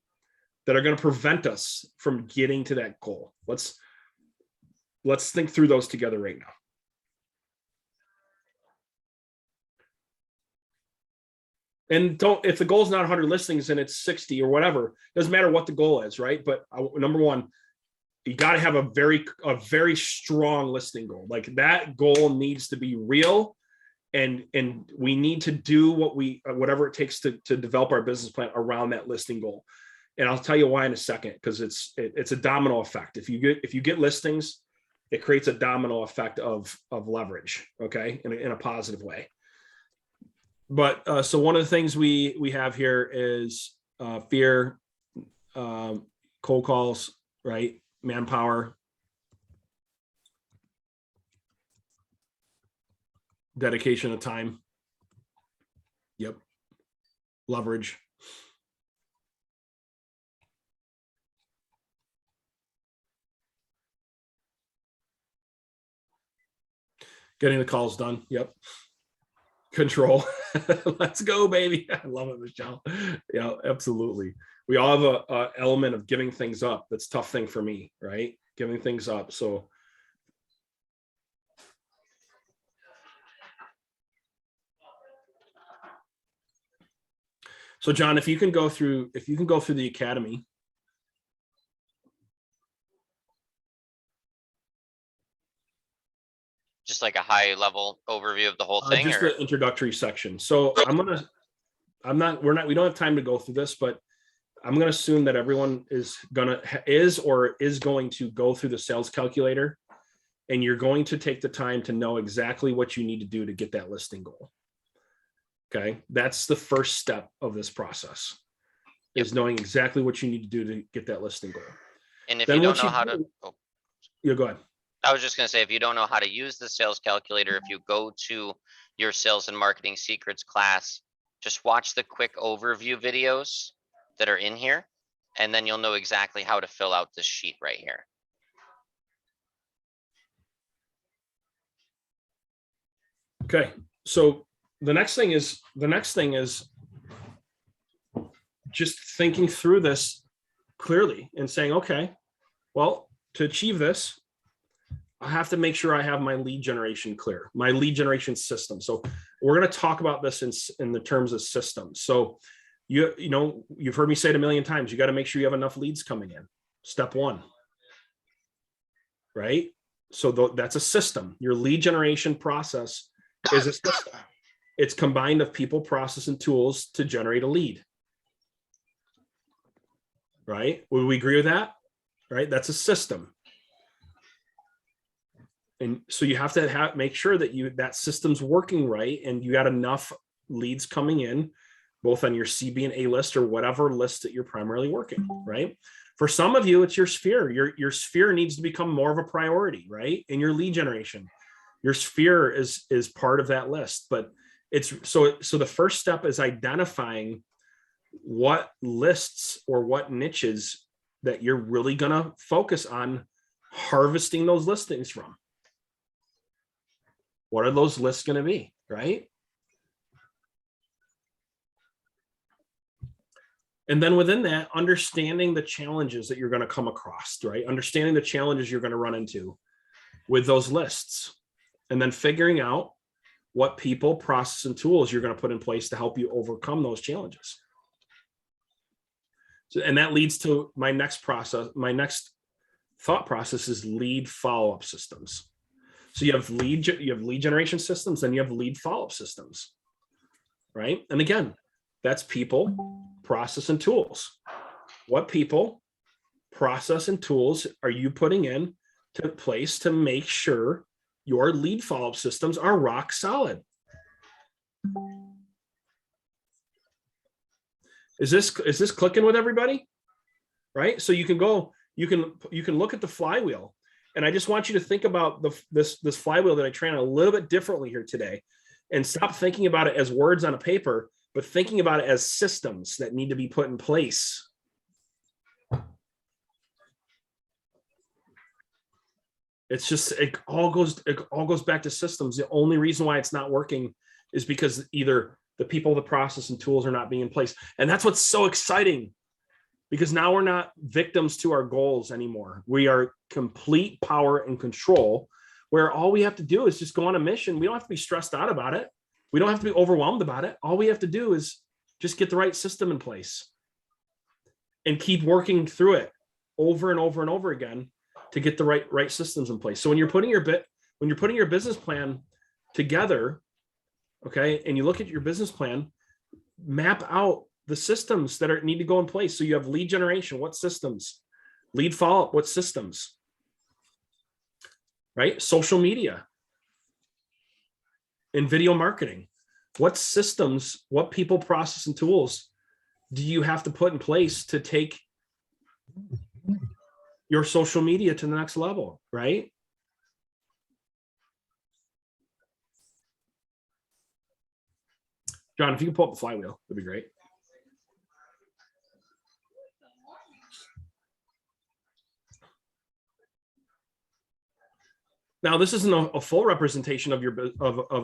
that are going to prevent us from getting to that goal? Let's think through those together right now. And if the goal is not 100 listings and it's 60 or whatever, doesn't matter what the goal is, right? But number one, you got to have a very strong listing goal. Like that goal needs to be real, and we need to do whatever it takes to develop our business plan around that listing goal. And I'll tell you why in a second, because it's a domino effect. If you get listings, it creates a domino effect of leverage, okay, in a positive way. But so one of the things we have here is fear, cold calls, right? Manpower, dedication of time. Yep. Leverage. Getting the calls done. Yep. Control. Let's go, baby. I love it, Michelle. Yeah, absolutely. We all have a element of giving things up. That's a tough thing for me, right? Giving things up. So John, if you can go through the academy. Just like a high level overview of the whole thing, just the introductory section. So we don't have time to go through this, but I'm going to assume that everyone is going to go through the sales calculator, and you're going to take the time to know exactly what you need to do to get that listing goal. Okay. That's the first step of this process, is knowing exactly what you need to do to get that listing goal. And if you don't know how to, yeah, go ahead. I was just going to say, if you don't know how to use the sales calculator, if you go to your sales and marketing secrets class, just watch the quick overview videos that are in here, and then you'll know exactly how to fill out this sheet right here. Okay. So the next thing is just thinking through this clearly and saying, okay, well, to achieve this, I have to make sure I have my lead generation clear, my lead generation system. So we're going to talk about this in the terms of systems. So you've heard me say it a million times, you got to make sure you have enough leads coming in. Step one, right? So that's a system. Your lead generation process is a system. It's combined of people, process, and tools to generate a lead. Right? Would we agree with that? Right? That's a system. And so you have to make sure that that system's working right, and you got enough leads coming in, both on your CB and A list or whatever list that you're primarily working, right? For some of you, it's your sphere. Your sphere needs to become more of a priority, right? In your lead generation, your sphere is part of that list. But it's so the first step is identifying what lists or what niches that you're really going to focus on harvesting those listings from. What are those lists going to be, right? And then within that, understanding the challenges that you're going to come across, right? Understanding the challenges you're going to run into with those lists, and then figuring out what people, process, and tools you're going to put in place to help you overcome those challenges. So, and that leads to my next thought process is lead follow-up systems. So you have lead generation systems, and you have lead follow-up systems, right? And again, that's people, process, and tools. What people, process, and tools are you putting in to place to make sure your lead follow-up systems are rock solid? Is this clicking with everybody? Right? So you can go, you can look at the flywheel, and I just want you to think about this flywheel that I train a little bit differently here today, and stop thinking about it as words on a paper, but thinking about it as systems that need to be put in place. It's just, it all goes back to systems. The only reason why it's not working is because either the people, the process, and tools are not being in place. And that's what's so exciting, because now we're not victims to our goals anymore. We are complete power and control, where all we have to do is just go on a mission. We don't have to be stressed out about it. We don't have to be overwhelmed about it. All we have to do is just get the right system in place and keep working through it over and over and over again to get the right systems in place. So when you're putting your business plan together, okay, and you look at your business plan, map out the systems that need to go in place. So you have lead generation, what systems? Lead follow-up, what systems? Right? Social media and video marketing. What systems, what people, process, and tools do you have to put in place to take your social media to the next level, right? John, if you can pull up the flywheel, that'd be great. Now, this isn't a full representation of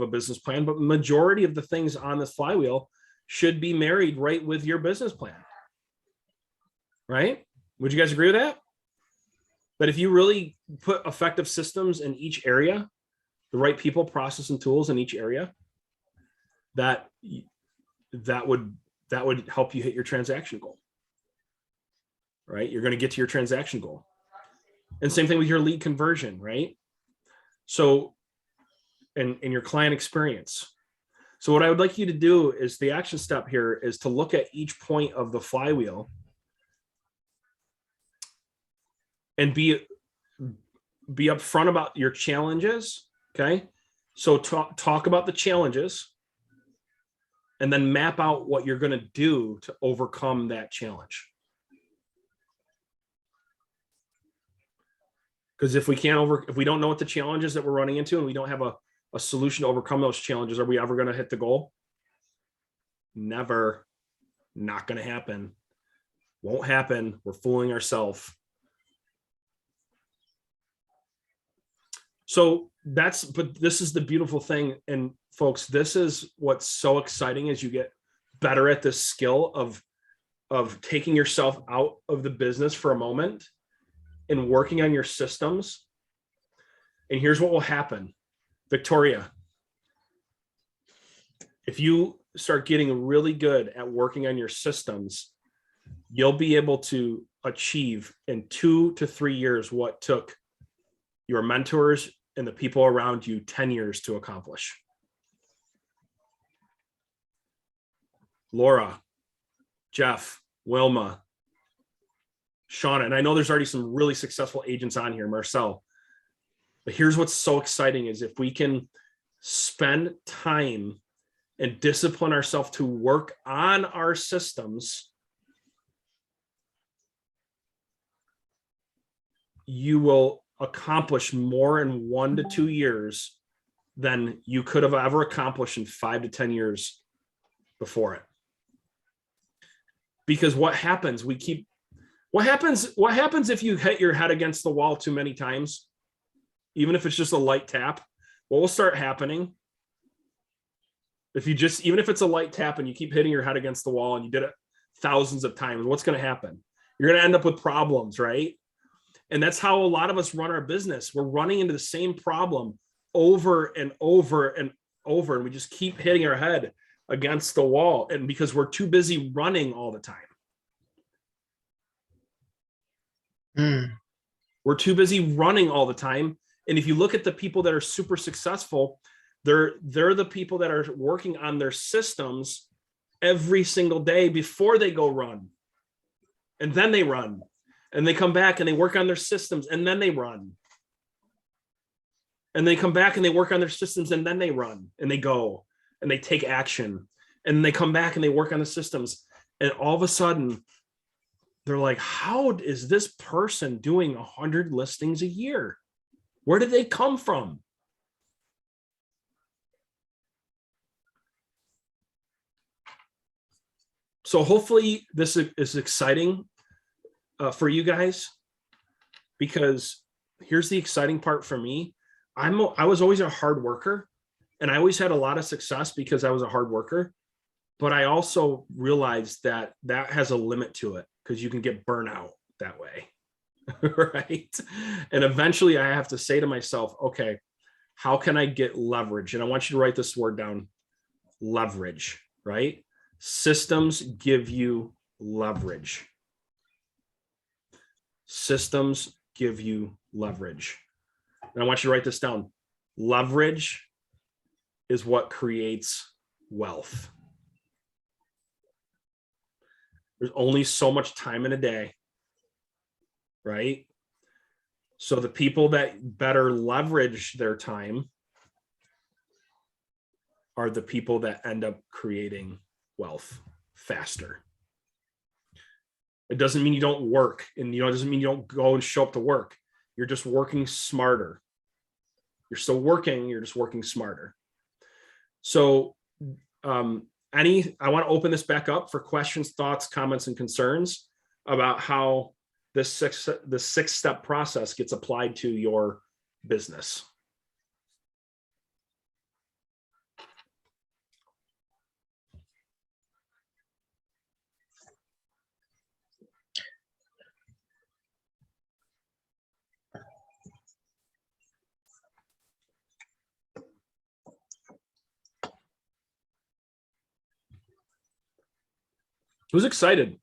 a business plan, but the majority of the things on this flywheel should be married right with your business plan, right? Would you guys agree with that? That if you really put effective systems in each area, the right people, process, and tools in each area, that would help you hit your transaction goal, right? You're going to get to your transaction goal. And same thing with your lead conversion, right? So, and your client experience. So what I would like you to do is, the action step here is to look at each point of the flywheel and be upfront about your challenges. Okay. So talk about the challenges, and then map out what you're going to do to overcome that challenge. Because if we don't know what the challenges that we're running into, and we don't have a solution to overcome those challenges, are we ever going to hit the goal? Never. Not going to happen. Won't happen. We're fooling ourselves. So but this is the beautiful thing. And folks, this is what's so exciting as you get better at this skill of taking yourself out of the business for a moment and working on your systems. And here's what will happen. Victoria, if you start getting really good at working on your systems, you'll be able to achieve in 2 to 3 years what took your mentors and the people around you 10 years to accomplish. Laura, Jeff, Wilma, Shauna, and I know there's already some really successful agents on here, Marcel. But here's what's so exciting is if we can spend time and discipline ourselves to work on our systems, you will accomplish more in 1 to 2 years than you could have ever accomplished in 5 to 10 years before it. Because what happens if you hit your head against the wall too many times, even if it's just a light tap? What will start happening? Even if it's a light tap and you keep hitting your head against the wall and you did it thousands of times, what's going to happen? You're going to end up with problems, right? And that's how a lot of us run our business. We're running into the same problem over and over and over, and we just keep hitting our head against the wall, and because we're too busy running all the time. We're too busy running all the time. And if you look at the people that are super successful, they're the people that are working on their systems every single day before they go run. And then they run. And they come back and they work on their systems, and then they run. And they come back and they work on their systems, and then they run and they go and they take action. And they come back and they work on the systems. And all of a sudden, they're like, how is this person doing 100 listings a year? Where did they come from? So hopefully this is exciting for you guys, because here's the exciting part for me. I was always a hard worker, and I always had a lot of success because I was a hard worker. But I also realized that has a limit to it, because you can get burnout that way, right? And eventually I have to say to myself, okay, how can I get leverage? And I want you to write this word down: leverage, right? Systems give you leverage. Systems give you leverage. And I want you to write this down. Leverage is what creates wealth. There's only so much time in a day, right? So the people that better leverage their time are the people that end up creating wealth faster. It doesn't mean you don't work, and it doesn't mean you don't go and show up to work. You're just working smarter. You're still working, you're just working smarter. So I want to open this back up for questions, thoughts, comments, and concerns about how the six-step process gets applied to your business. Who's excited?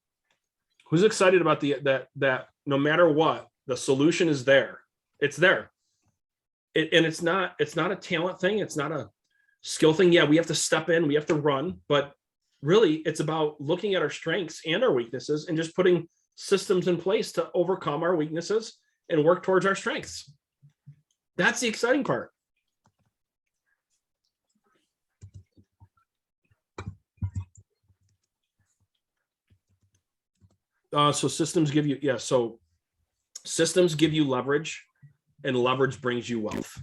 Who's excited about that no matter what, the solution is there. It's there. And it's not a talent thing. It's not a skill thing. Yeah, we have to step in, we have to run, but really it's about looking at our strengths and our weaknesses and just putting systems in place to overcome our weaknesses and work towards our strengths. That's the exciting part. So systems give you, so systems give you leverage, and leverage brings you wealth.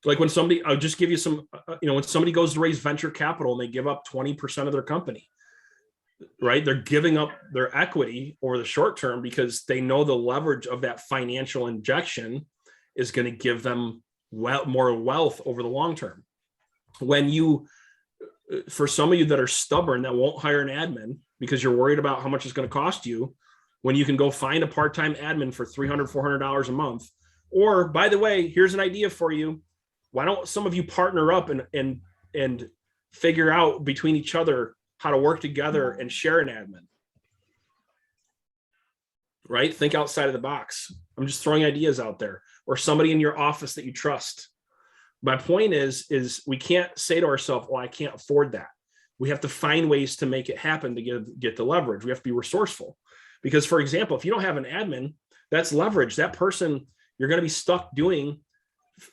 Like when somebody, I'll just give you some, when somebody goes to raise venture capital and they give up 20% of their company, right? They're giving up their equity over the short term because they know the leverage of that financial injection is going to give them more wealth over the long term. For some of you that are stubborn, that won't hire an admin because you're worried about how much it's going to cost you, when you can go find a part-time admin for $300, $400 a month. Or, by the way, here's an idea for you. Why don't some of you partner up and figure out between each other how to work together and share an admin? Right? Think outside of the box. I'm just throwing ideas out there. Or somebody in your office that you trust. My point is we can't say to ourselves, "Oh, I can't afford that." We have to find ways to make it happen to get the leverage. We have to be resourceful. Because, for example, if you don't have an admin, that's leverage. That person, you're going to be stuck doing,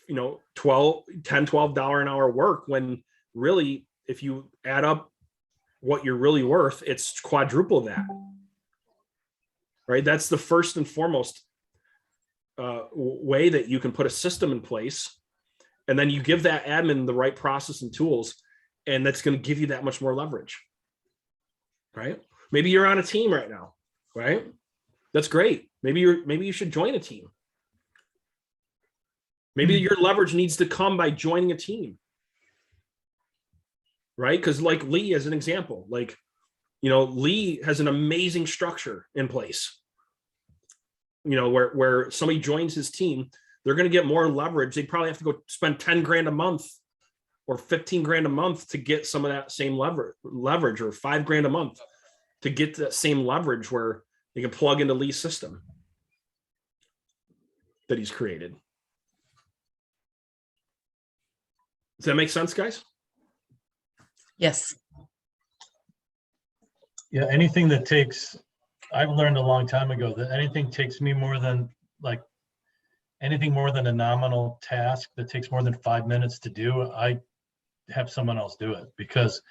$10, $12 an hour work, when really, if you add up what you're really worth, it's quadruple that. Right? That's the first and foremost way that you can put a system in place. And then you give that admin the right process and tools, and that's going to give you that much more leverage. Right? Maybe you're on a team right now, right? That's great. Maybe you should join a team. Maybe your leverage needs to come by joining a team. Right? Because like Lee, as an example, like, you know, Lee has an amazing structure in place. You know, where somebody joins his team, they're going to get more leverage. They probably have to go spend 10 grand a month or 15 grand a month to get some of that same leverage, or 5 grand a month to get that same leverage where they can plug into Lee's system that he's created. Does that make sense, guys? Yes. Yeah, anything that takes, I've learned a long time ago that anything takes me more than anything more than a nominal task that takes more than 5 minutes to do, I have someone else do it. Because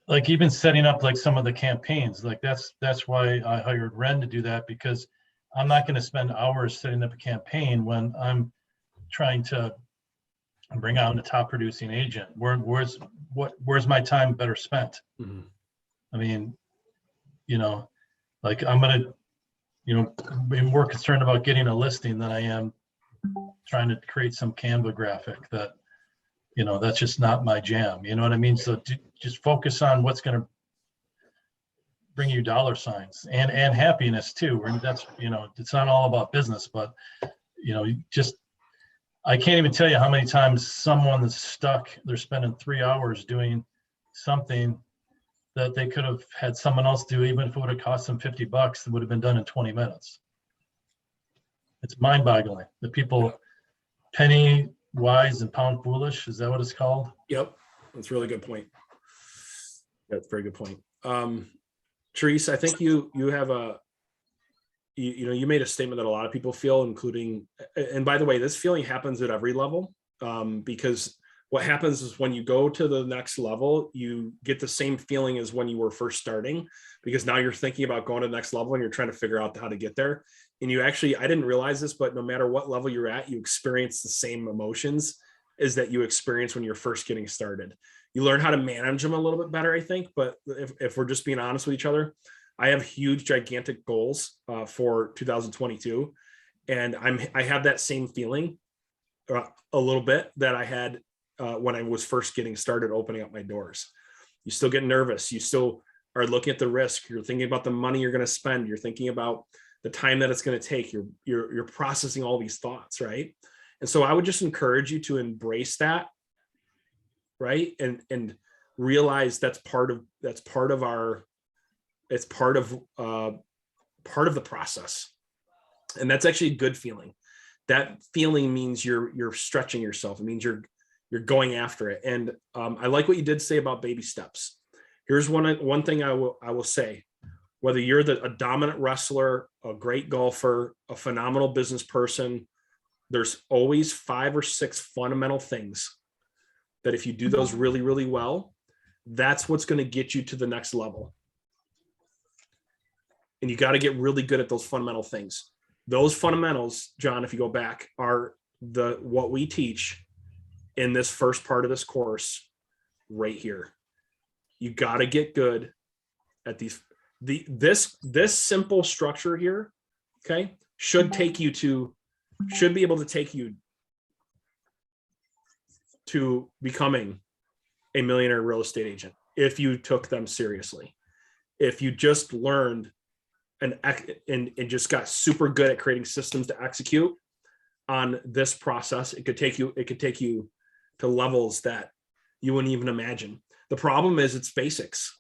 like even setting up like some of the campaigns, like that's why I hired Ren to do that, because I'm not going to spend hours setting up a campaign when I'm trying to bring on a top producing agent. Where's my time better spent? Mm-hmm. I mean, you know, like I'm going to, you know, be more concerned about getting a listing than I am trying to create some Canva graphic that, you know, that's just not my jam. You know what I mean? So just focus on what's going to bring you dollar signs and happiness too. And that's, you know, it's not all about business, but, you know, just, I can't even tell you how many times someone that's stuck, they're spending 3 hours doing something that they could have had someone else do, even if it would have cost them $50, it would have been done in 20 minutes. It's mind-boggling. The people, penny wise and pound foolish, is that what it's called? Yep, that's a really good point. That's a very good point. Therese, I think you have you made a statement that a lot of people feel, including, and by the way, this feeling happens at every level, because what happens is when you go to the next level, you get the same feeling as when you were first starting, because now you're thinking about going to the next level and you're trying to figure out how to get there. And you actually, I didn't realize this, but no matter what level you're at, you experience the same emotions as that you experience when you're first getting started. You learn how to manage them a little bit better, I think. But if we're just being honest with each other, I have huge, gigantic goals for 2022. And I have that same feeling a little bit that I had when I was first getting started opening up my doors. You still get nervous. You still are looking at the risk. You're thinking about the money you're going to spend. You're thinking about the time that it's going to take. You're processing all these thoughts, right? And so I would just encourage you to embrace that, right? And realize that's part of the process. And that's actually a good feeling. That feeling means you're stretching yourself. It means you're going after it. And I like what you did say about baby steps. Here's one thing I will say. Whether you're a dominant wrestler, a great golfer, a phenomenal business person, there's always 5 or 6 fundamental things that if you do those really, really well, that's what's going to get you to the next level. And you got to get really good at those fundamental things. Those fundamentals, John, if you go back, are what we teach in this first part of this course right here. You got to get good at this simple structure here, okay, should be able to take you to becoming a millionaire real estate agent if you took them seriously. If you just learned and just got super good at creating systems to execute on this process, it could take you to levels that you wouldn't even imagine. The problem is it's basics.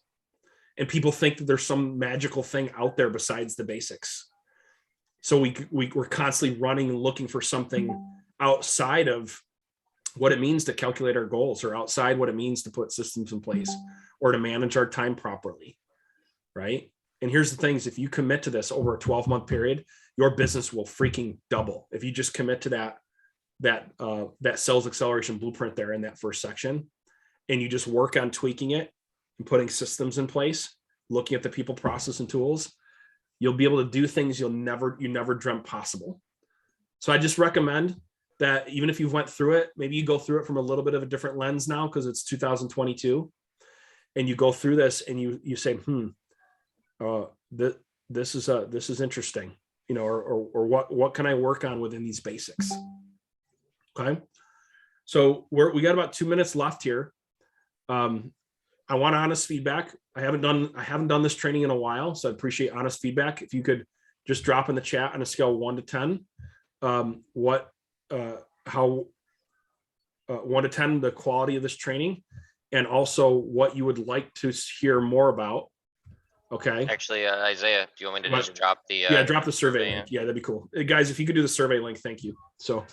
And people think that there's some magical thing out there besides the basics. So we're constantly running and looking for something outside of what it means to calculate our goals, or outside what it means to put systems in place or to manage our time properly, right? And here's the things: if you commit to this over a 12-month period, your business will freaking double. If you just commit to that sales acceleration blueprint there in that first section, and you just work on tweaking it and putting systems in place, looking at the people, process, and tools, you'll be able to do things you never dreamt possible. So I just recommend that even if you've went through it, maybe you go through it from a little bit of a different lens now because it's 2022, and you go through this and you say, this is interesting, you know, or what can I work on within these basics? Okay, so we got about 2 minutes left here. I want honest feedback. I haven't done this training in a while, so I appreciate honest feedback. If you could just drop in the chat on a scale of 1 to 10, 1 to 10, the quality of this training, and also what you would like to hear more about. Okay. Actually, Isaiah, do you want me to just drop the? Yeah, drop the survey link. Yeah, that'd be cool. Hey, guys, if you could do the survey link, thank you. So.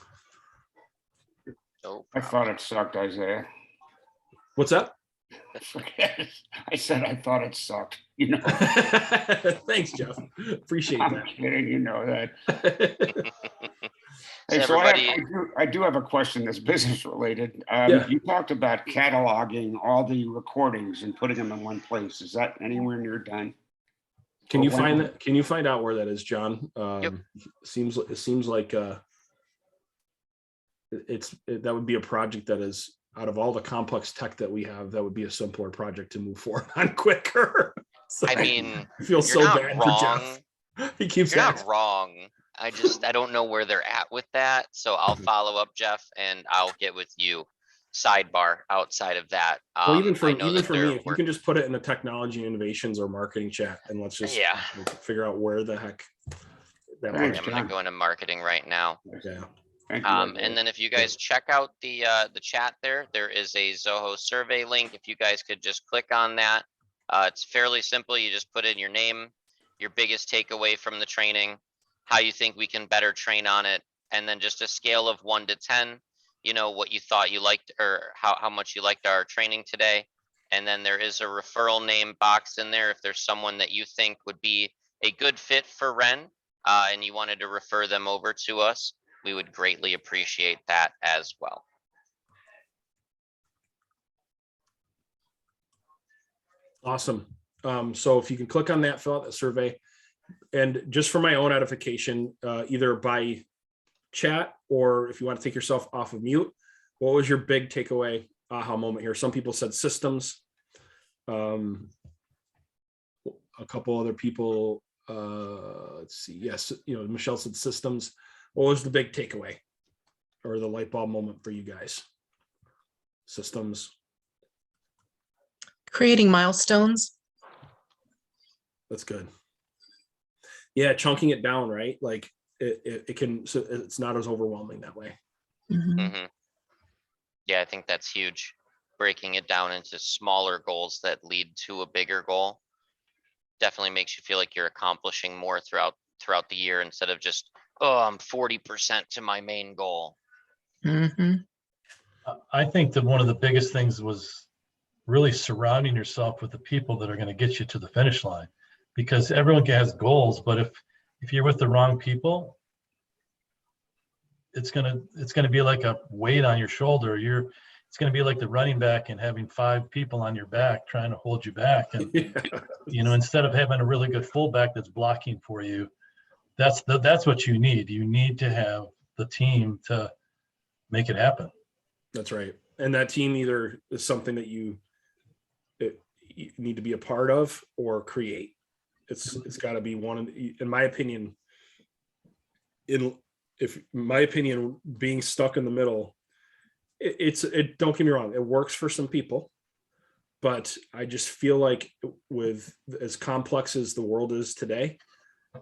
Oh, I thought it sucked, Isaiah. What's up? I said I thought it sucked. You know. Thanks, Jeff. Appreciate I'm that. kidding. You know that. So Hey, so everybody, I do have a question that's business related. Yeah. You talked about cataloging all the recordings and putting them in one place. Is that anywhere near done? Can you find that? Can you find out where that is, John? Yep. It seems like that would be a project that is, out of all the complex tech that we have, that would be a simpler project to move forward on quicker. So I mean, I feel so not bad wrong. for Jeff. He keeps You're asking. not wrong. I don't know where they're at with that. So I'll follow up, Jeff, and I'll get with you sidebar outside of that. Well, even for I know that me, they're if you can just put it in the technology innovations or marketing chat, and let's just Yeah. figure out where the heck that I'm works. gonna go into marketing right now. Okay. Thank you, And then if you guys check out the chat there is a Zoho survey link. If you guys could just click on that, it's fairly simple. You just put in your name, your biggest takeaway from the training, how you think we can better train on it, and then just a scale of 1 to 10, you know, what you thought you liked or how much you liked our training today. And then there is a referral name box in there if there's someone that you think would be a good fit for Ren, and you wanted to refer them over to us. We would greatly appreciate that as well. Awesome. So if you can click on that, fill out that survey, and just for my own edification, either by chat or if you want to take yourself off of mute, what was your big takeaway aha moment here? Some people said systems. A couple other people, let's see. Yes, Michelle said systems. What was the big takeaway or the light bulb moment for you guys? Systems. Creating milestones. That's good. Yeah, chunking it down, right? Like it can, so it's not as overwhelming that way. Mm-hmm. Yeah, I think that's huge. Breaking it down into smaller goals that lead to a bigger goal definitely makes you feel like you're accomplishing more throughout the year instead of just, oh, I'm 40% to my main goal. Mm-hmm. I think that one of the biggest things was really surrounding yourself with the people that are going to get you to the finish line, because everyone has goals, but if you're with the wrong people, it's gonna be like a weight on your shoulder. It's gonna be like the running back and having 5 people on your back trying to hold you back. And instead of having a really good fullback that's blocking for you, that's what you need. You need to have the team to make it happen. That's right. And that team either is something that you need to be a part of or create. It's got to be one, in my opinion, being stuck in the middle, don't get me wrong, it works for some people, but I just feel like with as complex as the world is today,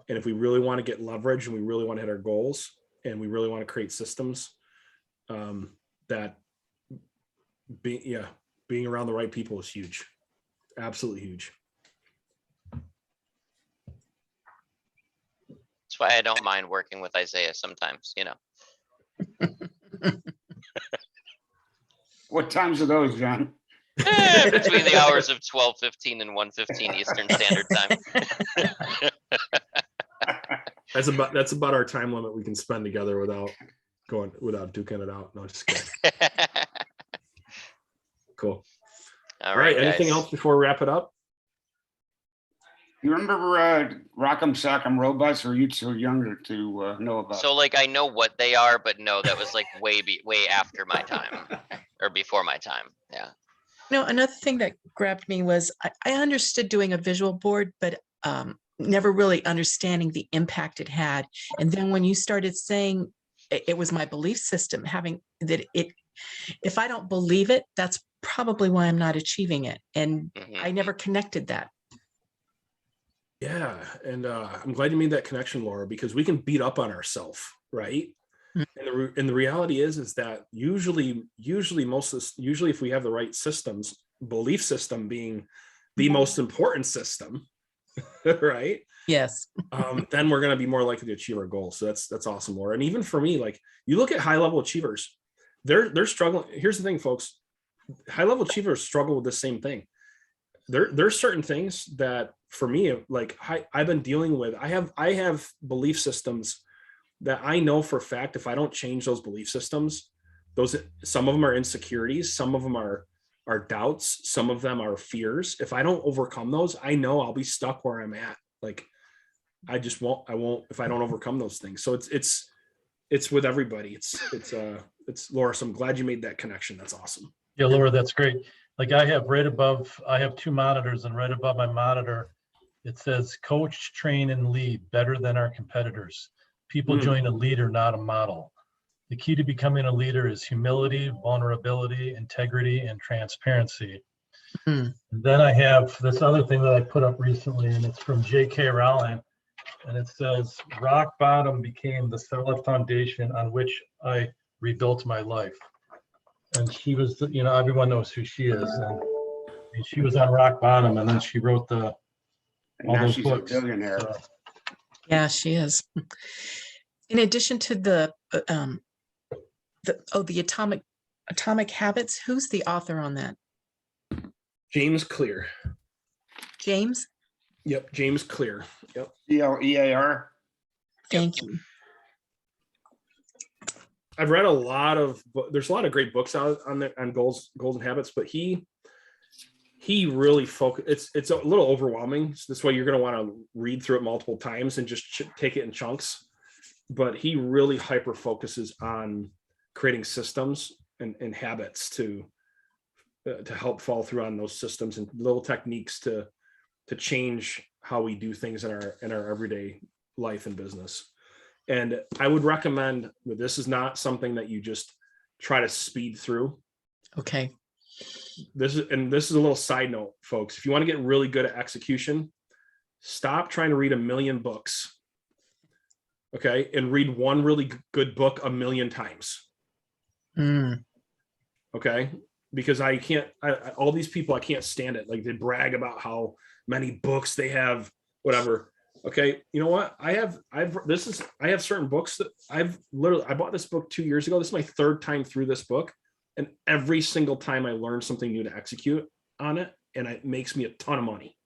and if we really want to get leverage and we really want to hit our goals and we really want to create systems, that being around the right people is huge. Absolutely huge. That's why I don't mind working with Isaiah sometimes, What times are those, John? Between the hours of 12:15 and 1:15 Eastern Standard Time. That's about our time limit we can spend together without duking it out. No, just kidding. Cool. All right. Anything guys. else before we wrap it up? You remember Rock'em Sock'em Robots, or are you too younger to know about? So like I know what they are, but no, that was like way after my time or before my time. Yeah. No, another thing that grabbed me was I understood doing a visual board, but never really understanding the impact it had. And then when you started saying it was my belief system, having that if I don't believe it, that's probably why I'm not achieving it. And Mhm. I never connected that. Yeah, and I'm glad you made that connection, Laura, because we can beat up on ourselves, right? And the reality is that usually if we have the right systems, belief system being the most important system, right? Yes. Then we're going to be more likely to achieve our goals. So that's awesome, Laura. And even for me, like you look at high level achievers, they're struggling. Here's the thing, folks: high level achievers struggle with the same thing. There's certain things that for me, like I've been dealing with. I have belief systems that I know for a fact if I don't change those belief systems, some of them are insecurities, some of them are doubts, some of them are fears. If I don't overcome those, I know I'll be stuck where I'm at. Like I won't if I don't overcome those things. So it's with everybody. It's Laura. So I'm glad you made that connection. That's awesome. Yeah, Laura, that's great. Like I have 2 monitors, and right above my monitor, it says coach, train, and lead better than our competitors. People join a leader, not a model. The key to becoming a leader is humility, vulnerability, integrity, and transparency. And then I have this other thing that I put up recently, and it's from J.K. Rowling, and it says, rock bottom became the solid foundation on which I rebuilt my life. And she was, everyone knows who she is. And she was on rock bottom, and then she wrote And all now those she's books. a billionaire. So, Yeah, she is. In addition to the Atomic Habits, who's the author on that? James Clear. James? Yep, James Clear. Yep. CLEAR. Thank you. I've read a lot of. There's a lot of great books out on goals and habits, but he really focus. It's a little overwhelming. So that's why you're going to want to read through it multiple times and just take it in chunks. But he really hyper focuses on creating systems and habits to help fall through on those systems and little techniques to change how we do things in our everyday life and business. And I would recommend that this is not something that you just try to speed through. Okay. This is a little side note, folks. If you want to get really good at execution, stop trying to read a million books. Okay. And read one really good book a million times. Okay. Because all these people, I can't stand it. Like they brag about how many books they have, whatever. Okay. You know what? I have certain books that I bought this book 2 years ago. This is my 3rd time through this book. And every single time I learn something new to execute on it, and it makes me a ton of money.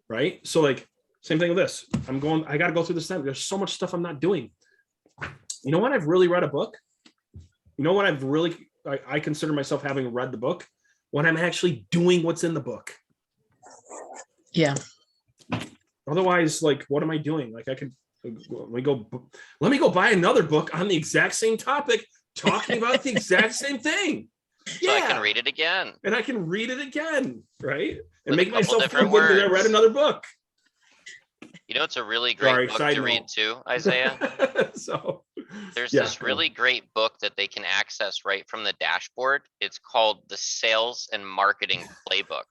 Right. So like same thing with this. I got to go through this time. There's so much stuff I'm not doing. You know when I've really read a book? You know when I consider myself having read the book? When I'm actually doing what's in the book. Yeah. Otherwise, like, what am I doing? Like let me go buy another book on the exact same topic, talking about the exact same thing. So I can read it again. And I can read it again, right? And With make a couple myself feel different good that I read words. another book. You know, it's a really great book side to read note. too, Isaiah. There's Yeah, this really great book that they can access right from the dashboard. It's called The Sales and Marketing Playbook.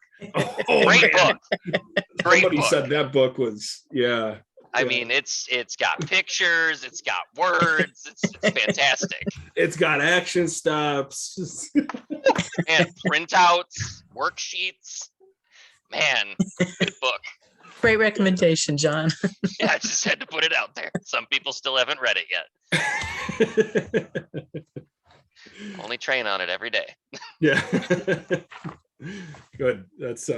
Great man. book. Great Somebody book. said that book was, yeah. I mean, it's got pictures, it's got words, it's fantastic. It's got action steps. And printouts, worksheets. Man, good book. Great recommendation, John. Yeah, I just had to put it out there. Some people still haven't read it yet. Only train on it every day. Yeah. Good. That's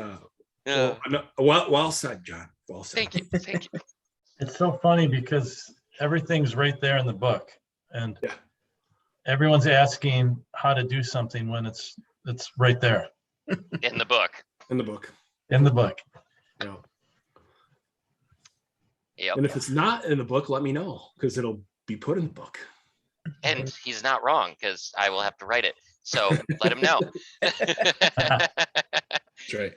well said, John. Well said. Thank you. it's so funny because everything's right there in the book, and Yeah. everyone's asking how to do something when it's right there. In the book. In the book. In the book. Yeah. Yep. And if it's not in the book, let me know, because it'll be put in the book. And he's not wrong, because I will have to write it. So let him know. That's right.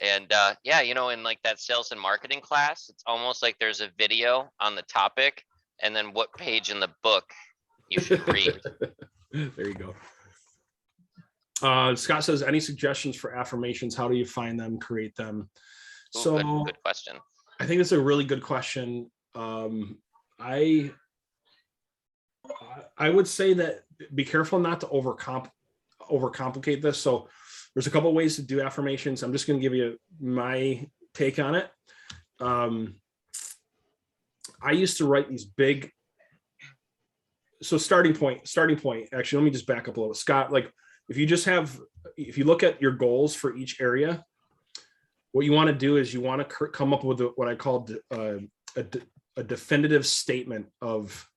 And yeah, you know, in like that sales and marketing class, it's almost like there's a video on the topic and then what page in the book you should read. There you go. Scott says, any suggestions for affirmations? How do you find them, create them? Ooh, So good question. I think it's a really good question. I would say that be careful not to overcomplicate this. So there's a couple ways to do affirmations. I'm just going to give you my take on it. I used to write these big. So starting point, actually, let me just back up a little. Scott, like if you look at your goals for each area, what you want to do is you want to come up with what I call a definitive statement of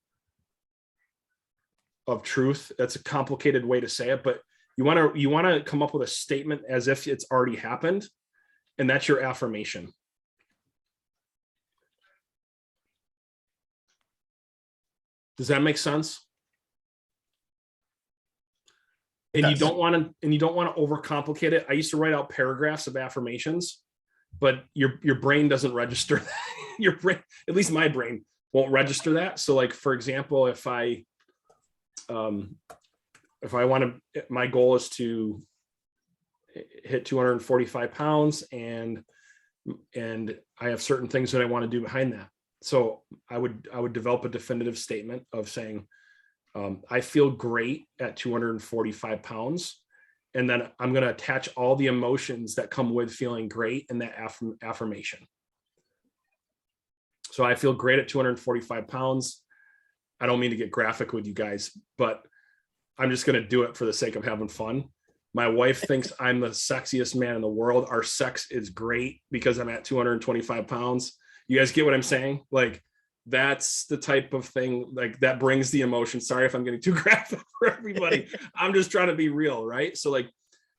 truth. That's a complicated way to say it, but you want to come up with a statement as if it's already happened, and that's your affirmation. Does that make sense? And you don't want to overcomplicate it. I used to write out paragraphs of affirmations, but your brain doesn't register. Your brain, at least my brain, won't register that. So like, for example, if I want to, my goal is to hit 245 pounds, and I have certain things that I want to do behind that. So I would develop a definitive statement of saying, I feel great at 245 pounds. And then I'm going to attach all the emotions that come with feeling great in that affirmation. So I feel great at 245 pounds. I don't mean to get graphic with you guys, but I'm just going to do it for the sake of having fun. My wife thinks I'm the sexiest man in the world. Our sex is great because I'm at 225 pounds. You guys get what I'm saying? Like, that's the type of thing, like, that brings the emotion. Sorry if I'm getting too graphic for everybody. I'm just trying to be real, right? So like,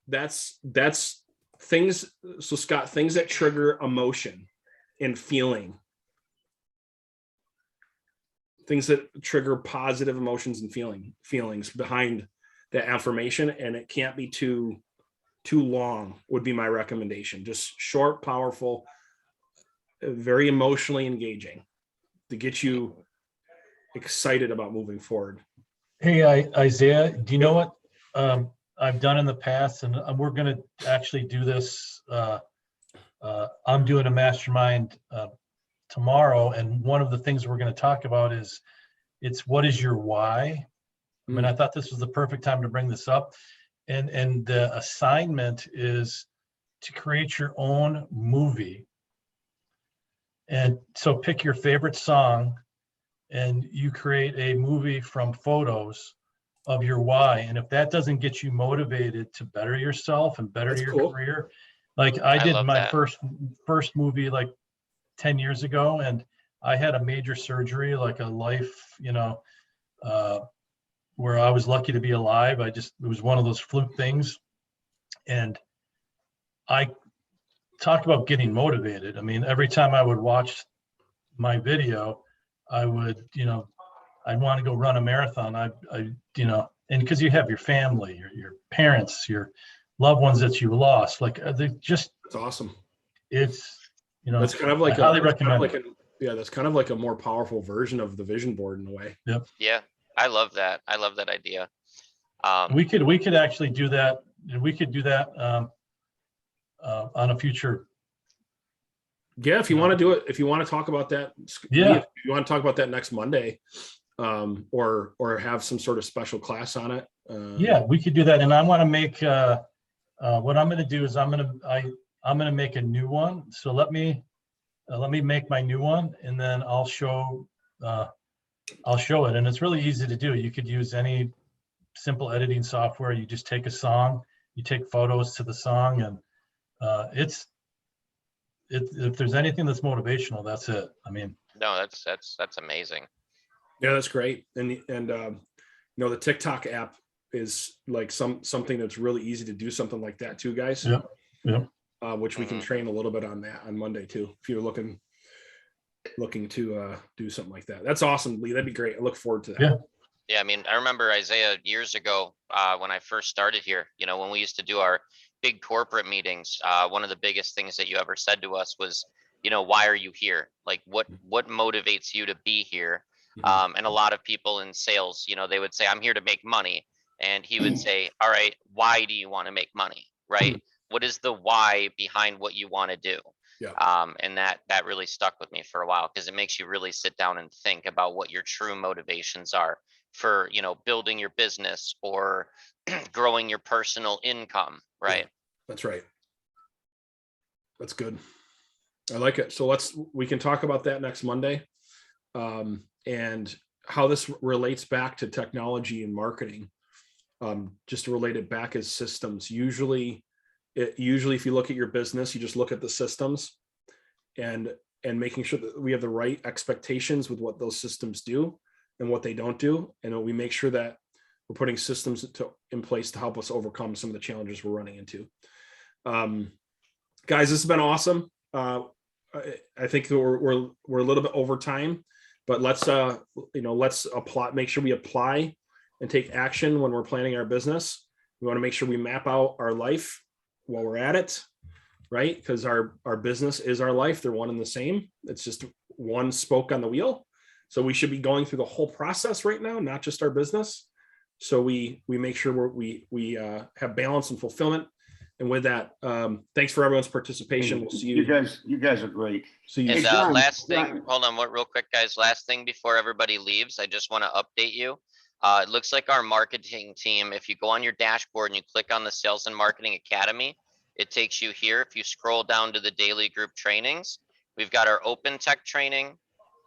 that's things. So Scott, things that trigger emotion and feeling. Things that trigger positive emotions and feelings behind the affirmation. And it can't be too long, would be my recommendation. Just short, powerful, very emotionally engaging to get you excited about moving forward. Hey, Isaiah, do you know what I've done in the past? And we're going to actually do this. I'm doing a mastermind tomorrow. And one of the things we're going to talk about is what is your why? I mean, I thought this was the perfect time to bring this up. And the assignment is to create your own movie. And so pick your favorite song and you create a movie from photos of your why. And if that doesn't get you motivated to better yourself and better your career, like I did my first movie like 10 years ago, and I had a major surgery, like a life, where I was lucky to be alive. It was one of those fluke things. And I talk about getting motivated. I mean, every time I would watch my video, I would, I'd want to go run a marathon. and because you have your family, your parents, your loved ones that you lost, like they just, it's awesome. It's, that's kind of like I highly recommend it. That's kind of like a more powerful version of the vision board in a way. Yep. Yeah, I love that. I love that idea. We could actually do that. We could do that on a future. Yeah, if you want to do it, if you want to talk about that, yeah, if you want to talk about that next Monday, or have some sort of special class on it. Yeah, we could do that. And I want to make what I'm going to do is I'm going to make a new one. So let me make my new one, and then I'll show it. And it's really easy to do. You could use any simple editing software. You just take a song, you take photos to the song, and if there's anything that's motivational, that's it. I mean, no, that's amazing. Yeah, that's great. And the TikTok app is like something that's really easy to do something like that too, guys. Yeah, yeah. Which we can train a little bit on that on Monday too, if you're looking to do something like that. That's awesome, Lee. That'd be great. I look forward to that. Yeah. Yeah, I mean, I remember Isaiah years ago when I first started here, you know, when we used to do our big corporate meetings, one of the biggest things that you ever said to us was, you know, why are you here? Like what motivates you to be here? And a lot of people in sales, you know, they would say, I'm here to make money. And he would say, all right, why do you want to make money? Right? What is the why behind what you want to do? Yeah. And that really stuck with me for a while because it makes you really sit down and think about what your true motivations are for, you know, building your business or growing your personal income, right? Yeah, that's right. That's good. I like it. So we can talk about that next Monday. And how this relates back to technology and marketing. Just to relate it back as systems. Usually if you look at your business, you just look at the systems and making sure that we have the right expectations with what those systems do and what they don't do. And we make sure that we're putting systems in place to help us overcome some of the challenges we're running into. Guys, this has been awesome. I think we're a little bit over time, but let's apply, make sure we apply and take action when we're planning our business. We want to make sure we map out our life while we're at it, right? Because our business is our life. They're one and the same. It's just one spoke on the wheel. So we should be going through the whole process right now, not just our business. So we make sure we have balance and fulfillment. And with that, thanks for everyone's participation. We'll see you. You guys are great. See you. And John, last thing, John. hold on, real quick, guys. Last thing before everybody leaves, I just want to update you. It looks like our marketing team, if you go on your dashboard and you click on the Sales and Marketing Academy, it takes you here. If you scroll down to the daily group trainings, we've got our open tech training,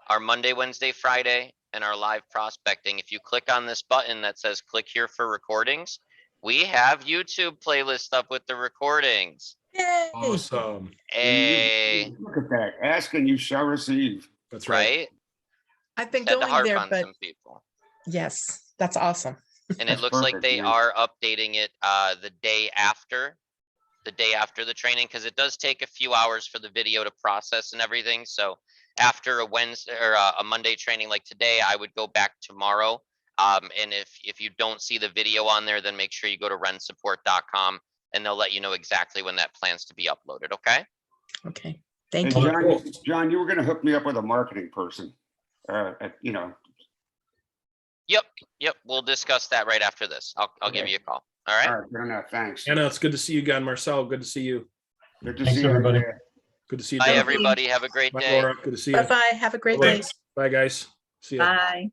our Monday, Wednesday, Friday, and our live prospecting. If you click on this button that says click here for recordings, we have YouTube playlist up with the recordings. Yay. Awesome. Hey, Look at that. Ask and you shall receive. That's right. right? I've been Had to going harp there, on but some people. yes, that's awesome. And That's it looks like perfect, they man. are updating it the day after the training, because it does take a few hours for the video to process and everything. So after a Wednesday or a Monday training like today, I would go back tomorrow. And if you don't see the video on there, then make sure you go to rensupport.com and they'll let you know exactly when that plans to be uploaded. Okay. Okay. Hey, Thank you. John, you were going to hook me up with a marketing person. Yep. We'll discuss that right after this. I'll give Okay. you a call. All right. All right, fair enough. Thanks. Anna, it's good to see you again. Marcel, good to see you. Good to Thanks, see you, everybody. Isaiah. Good to see you. Bye, Jennifer. everybody. Have a great Bye, day. Laura. Good to see you. Bye-bye. Have a great Bye. day. Bye, guys. See you. Bye.